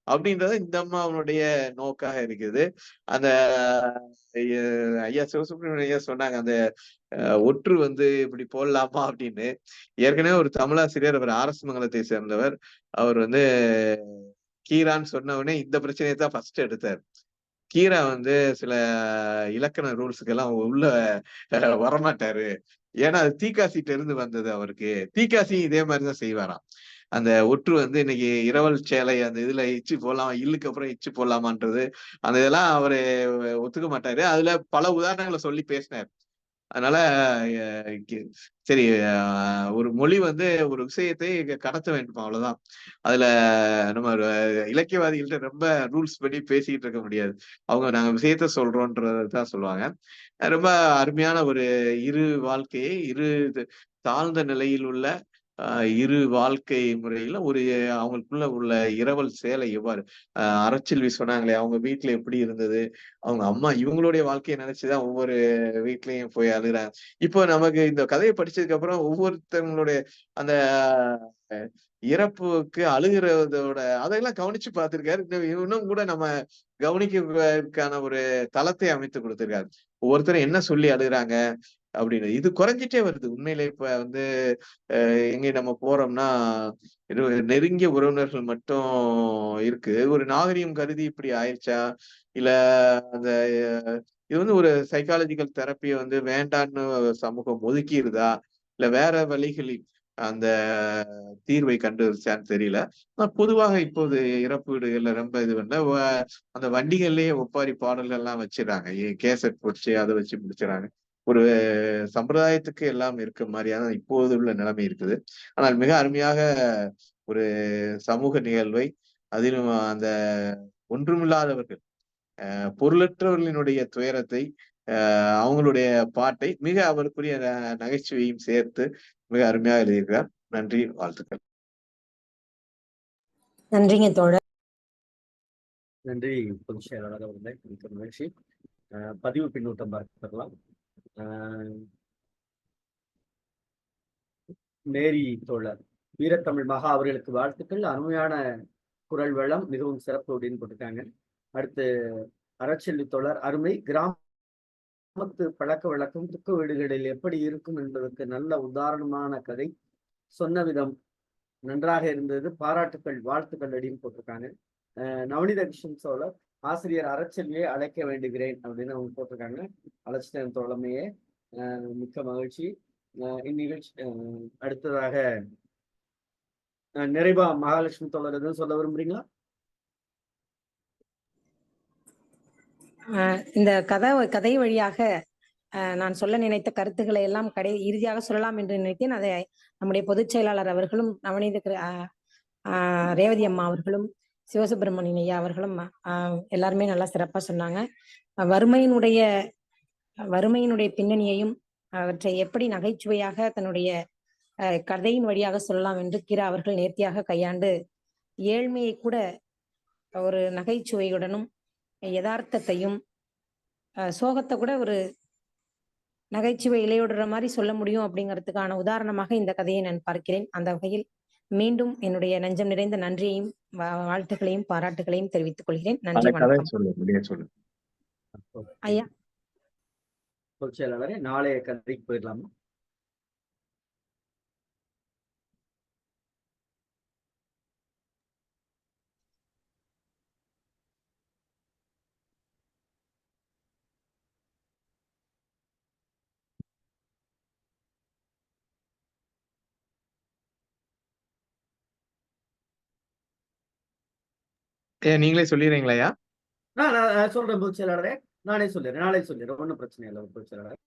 அப்படின்றது இந்த அம்மாவனுடைய நோக்காக இருக்குது. அந்த ஐயா சிவசுப்ரமணியம் ஐயா சொன்னாங்க, அந்த ஒற்று வந்து இப்படி போடலாமா அப்படின்னு. ஏற்கனவே ஒரு தமிழாசிரியர், அவர் ஆர் எஸ் மங்கலத்தை சேர்ந்தவர், அவர் வந்து கீரான்னு சொன்ன உடனே இந்த பிரச்சனையை தான் ஃபர்ஸ்ட் எடுத்தார். கீரா வந்து சில இலக்கண ரூல்ஸுக்கு எல்லாம் உள்ள வரமாட்டாரு. ஏன்னா அது தீக்காசிட்ட இருந்து வந்தது அவருக்கு. தீக்காசி இதே மாதிரிதான் செய்வாராம். அந்த ஒற்று வந்து இன்னைக்கு இரவல் சேலை அந்த இதுல இச்சு போடலாமா, இல்லுக்கு அப்புறம் இச்சு போடலாமான்றது அந்த இதெல்லாம் அவரு ஒத்துக்க மாட்டாரு. அதுல பல உதாரணங்களை சொல்லி பேசினார். அதனால சரி, ஒரு மொழி வந்து ஒரு விஷயத்தை கடத்த வேண்டும், அவ்வளவுதான். அதுல நம்ம இலக்கியவாதிகள்ட்ட ரொம்ப ரூல்ஸ் படி பேசிக்கிட்டு இருக்க முடியாது. அவங்க நாங்க விஷயத்த சொல்றோன்றதான் சொல்லுவாங்க. ரொம்ப அருமையான ஒரு இரு வாழ்க்கையை, இரு தாழ்ந்த நிலையில் உள்ள இரு வாழ்க்கை முறையில ஒரு அவங்களுக்குள்ள உள்ள இரவல் சேலை எவ்வாறு அறச்செல்வி சொன்னாங்களே, அவங்க வீட்டுல எப்படி இருந்தது, அவங்க அம்மா இவங்களுடைய வாழ்க்கையை நினைச்சுதான் ஒவ்வொரு வீட்லயும் போய் அழுகுறாங்க. இப்போ நமக்கு இந்த கதையை படிச்சதுக்கு அப்புறம் ஒவ்வொருத்தவங்களுடைய அந்த இறப்புக்கு அழுகிறதோட அதையெல்லாம் கவனிச்சு பார்த்திருக்காரு. இன்னும் கூட நம்ம கவனிக்கிறதுக்கான ஒரு தளத்தை அமைத்து கொடுத்திருக்காரு. ஒவ்வொருத்தரும் என்ன சொல்லி அழுகுறாங்க அப்படின்னு. இது குறைஞ்சிட்டே வருது உண்மையிலே. இப்ப வந்து எங்க நம்ம போறோம்னா நெருங்கிய உறவினர்கள் மட்டும் இருக்கு. ஒரு நாகரிகம் கருதி இப்படி ஆயிடுச்சா, இல்ல அந்த இது வந்து ஒரு சைக்காலஜிக்கல் தெரப்பிய வந்து வேண்டான்னு சமூகம் ஒதுக்கிடுதா, இல்ல வேற வழிகளில் அந்த தீர்வை கண்டுருச்சான்னு தெரியல. பொதுவாக இப்போது இறப்பு வீடுகள்ல ரொம்ப இது பண்ண அந்த வண்டிகள்லயே ஒப்பாரி பாடல்கள் எல்லாம் வச்சிடறாங்க. கேசட் போச்சு அதை வச்சு முடிச்சிடறாங்க. ஒரு சம்பிரதாயத்துக்கு எல்லாம் இருக்க மாதிரியான இப்போது உள்ள நிலைமை இருக்குது. ஆனால் மிக அருமையாக ஒரு சமூக நிகழ்வை, அதிலும் அந்த ஒன்றுமில்லாதவர்கள், பொருளற்றவர்களினுடைய துயரத்தை, அவங்களுடைய பாட்டை மிக அவருக்குரிய நகைச்சுவையும் சேர்த்து மிக அருமையாக எழுதியிருக்கிறார். நன்றி, வாழ்த்துக்கள். நன்றிங்க தோழர். நன்றி பொதுச் செயலாளர் அவர்களே, மிக்க மகிழ்ச்சி. பதிவு பின்னூட்டம் பார்க்கலாம். மேரி தோழர் வீரத்தமிழ் மகா அவர்களுக்கு வாழ்த்துக்கள். அருமையான குரல் வளம், மிகவும் சிறப்பு அப்படின்னு போட்டிருக்காங்க. அடுத்து அறச்செல்வி தோழர், அருமை. கிராமத்து பழக்க வழக்கம் துக்க வீடுகளில் எப்படி இருக்கும் என்பதற்கு நல்ல உதாரணமான கதை, சொன்ன விதம் நன்றாக இருந்தது, பாராட்டுக்கள், வாழ்த்துக்கள் அப்படின்னு போட்டிருக்காங்க. நவநீத கிருஷ்ணன் சோழர், ஆசிரியர் அறச்செல்வியை அழைக்க வேண்டுகிறேன் அப்படின்னு அவங்க போட்டிருக்காங்க. அழைச்சிட்டேன் தோழமையே, மிக்க மகிழ்ச்சி. இந்நிகழ்ச்சி அடுத்ததாக நிறைவா மகாலட்சுமி தோழர் எதுவும் சொல்ல விரும்புறீங்களா? இந்த கதை வழியாக நான் சொல்ல நினைத்த கருத்துக்களை எல்லாம் இறுதியாக சொல்லலாம் என்று நினைத்தேன். அதை நம்முடைய பொதுச் செயலாளர் அவர்களும், நவநீத ரேவதி அம்மா அவர்களும், சிவசுப்பிரமணியன் ஐயா அவர்களும் எல்லாருமே நல்லா சிறப்பா சொன்னாங்க. வறுமையினுடைய பின்னணியையும் அவற்றை எப்படி நகைச்சுவையாக தன்னுடைய கதையின் வழியாக சொல்லலாம் என்று கீரா அவர்கள் நேர்த்தியாக கையாண்டு, ஏழ்மையை கூட ஒரு நகைச்சுவையுடனும் யதார்த்தத்தையும் சோகத்தை கூட ஒரு நகைச்சுவை இலையோடுற மாதிரி சொல்ல முடியும் அப்படிங்கிறதுக்கான உதாரணமாக இந்த கதையை நான் பார்க்கிறேன். அந்த வகையில் மீண்டும் என்னுடைய நெஞ்சம் நிறைந்த நன்றியையும் வாழ்த்துக்களையும் பாராட்டுகளையும் தெரிவித்துக் கொள்கிறேன். நன்றி, வணக்கம். ஐயா பொதுச் செயலாளரே, நாளைய கதைக்கு போயிடலாமா? நீங்களே சொல்லிடுறீங்களா? நான் சொல்றேன் பொதுச் செயலாளரே, நானே சொல்லிடுறேன், நாளை சொல்லிடுறேன், ஒன்றும் பிரச்சனை இல்லை பொதுச் செயலாளர்.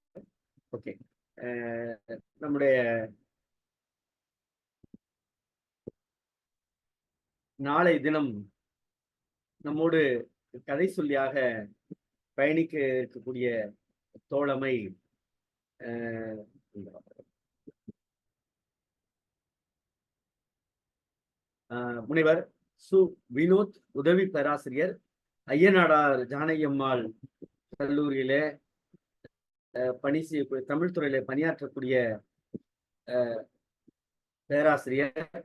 ஓகே, நம்முடைய நாளை தினம் நம்மோடு கதை சொல்லியாக பயணிக்க இருக்கக்கூடிய தோழமை முனைவர் சு வினோத், உதவி பேராசிரியர், ஐயனாடார் ஜானகியம்மாள் கல்லூரியிலே பணி செய்யக்கூடிய தமிழ் துறையில பணியாற்றக்கூடிய பேராசிரியர்,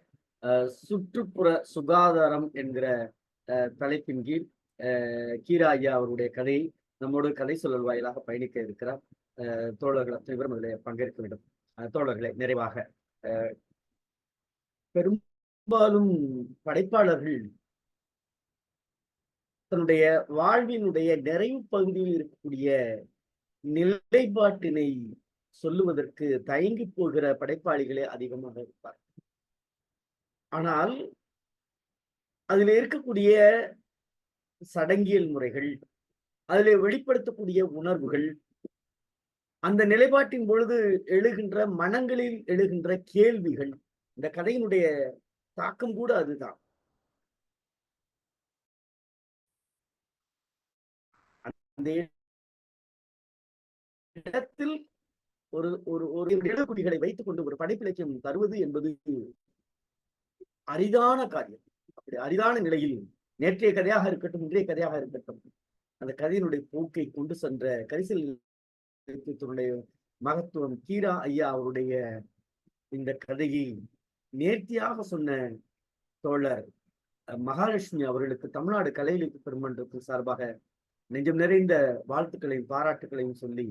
சுற்றுப்புற சுகாதாரம் என்கிற தலைப்பின் கீழ் கீரா ஐயா அவருடைய கதையை நம்மோடு கதை சொல்லல் வாயிலாக பயணிக்க இருக்கிறார். தோழர்கள் அத்தனை பேரும் அதில் பங்கேற்க வேண்டும். தோழர்களை நிறைவாக, பெரும்பாலும் படைப்பாளர்கள் தன்னுடைய வாழ்வினுடைய நிறைவு பகுதியில் இருக்கக்கூடிய நிலைப்பாட்டினை சொல்லுவதற்கு தயங்கி போகிற படைப்பாளிகளே அதிகமாக இருப்பார். ஆனால் அதில் இருக்கக்கூடிய சடங்கியல் முறைகள், அதில் வெளிப்படுத்தக்கூடிய உணர்வுகள், அந்த நிலைப்பாட்டின் பொழுது எழுகின்ற மனங்களில் எழுகின்ற கேள்விகள், இந்த கதையினுடைய தாக்கம் கூட அதுதான். அந்த இடத்தில் ஒரு ஒரு ஒரு எழுக்குடிகளை வைத்துக் கொண்டு ஒரு படைப்பிலக்கியம் தருவது என்பது அரிதான காரியம். அப்படி அரிதான நிலையில் நேற்றைய கதையாக இருக்கட்டும், இன்றைய கதையாக இருக்கட்டும், அந்த கதையினுடைய போக்கை கொண்டு சென்ற கரிசல் இலக்கியத்தினுடைய மகத்துவம் கீரா ஐயா அவருடைய இந்த கதையை நேர்த்தியாக சொன்ன தோழர் மகாலட்சுமி அவர்களுக்கு தமிழ்நாடு கலை இலக்கிய பெருமன்றத்தின் சார்பாக நெஞ்சம் நிறைந்த வாழ்த்துக்களையும் பாராட்டுகளையும் சொல்லி,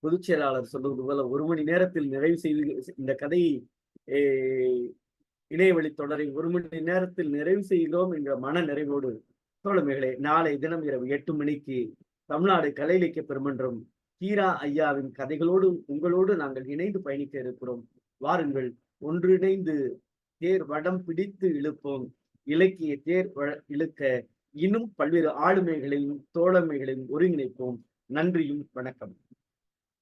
பொதுச் செயலாளர் சொல்வது போல 1 மணி நேரத்தில் நிறைவு செய்து இந்த கதையை இணையவழி தொடரை 1 மணி நேரத்தில் நிறைவு செய்கிறோம் என்ற மன நிறைவோடு தோழமைகளே, நாளை தினம் இரவு 8 மணிக்கு தமிழ்நாடு கலை இலக்கிய பெருமன்றம் கீரா ஐயாவின் கதைகளோடு உங்களோடு நாங்கள் இணைந்து பயணிக்க இருக்கிறோம். வாருங்கள், ஒன்றிணைந்து தேர் வடம் பிடித்து இழுப்போம். இலக்கிய தேர் இழுக்க இன்னும் பல்வேறு ஆளுமைகளையும் தோழமைகளையும் ஒருங்கிணைப்போம். நன்றியும் வணக்கம்.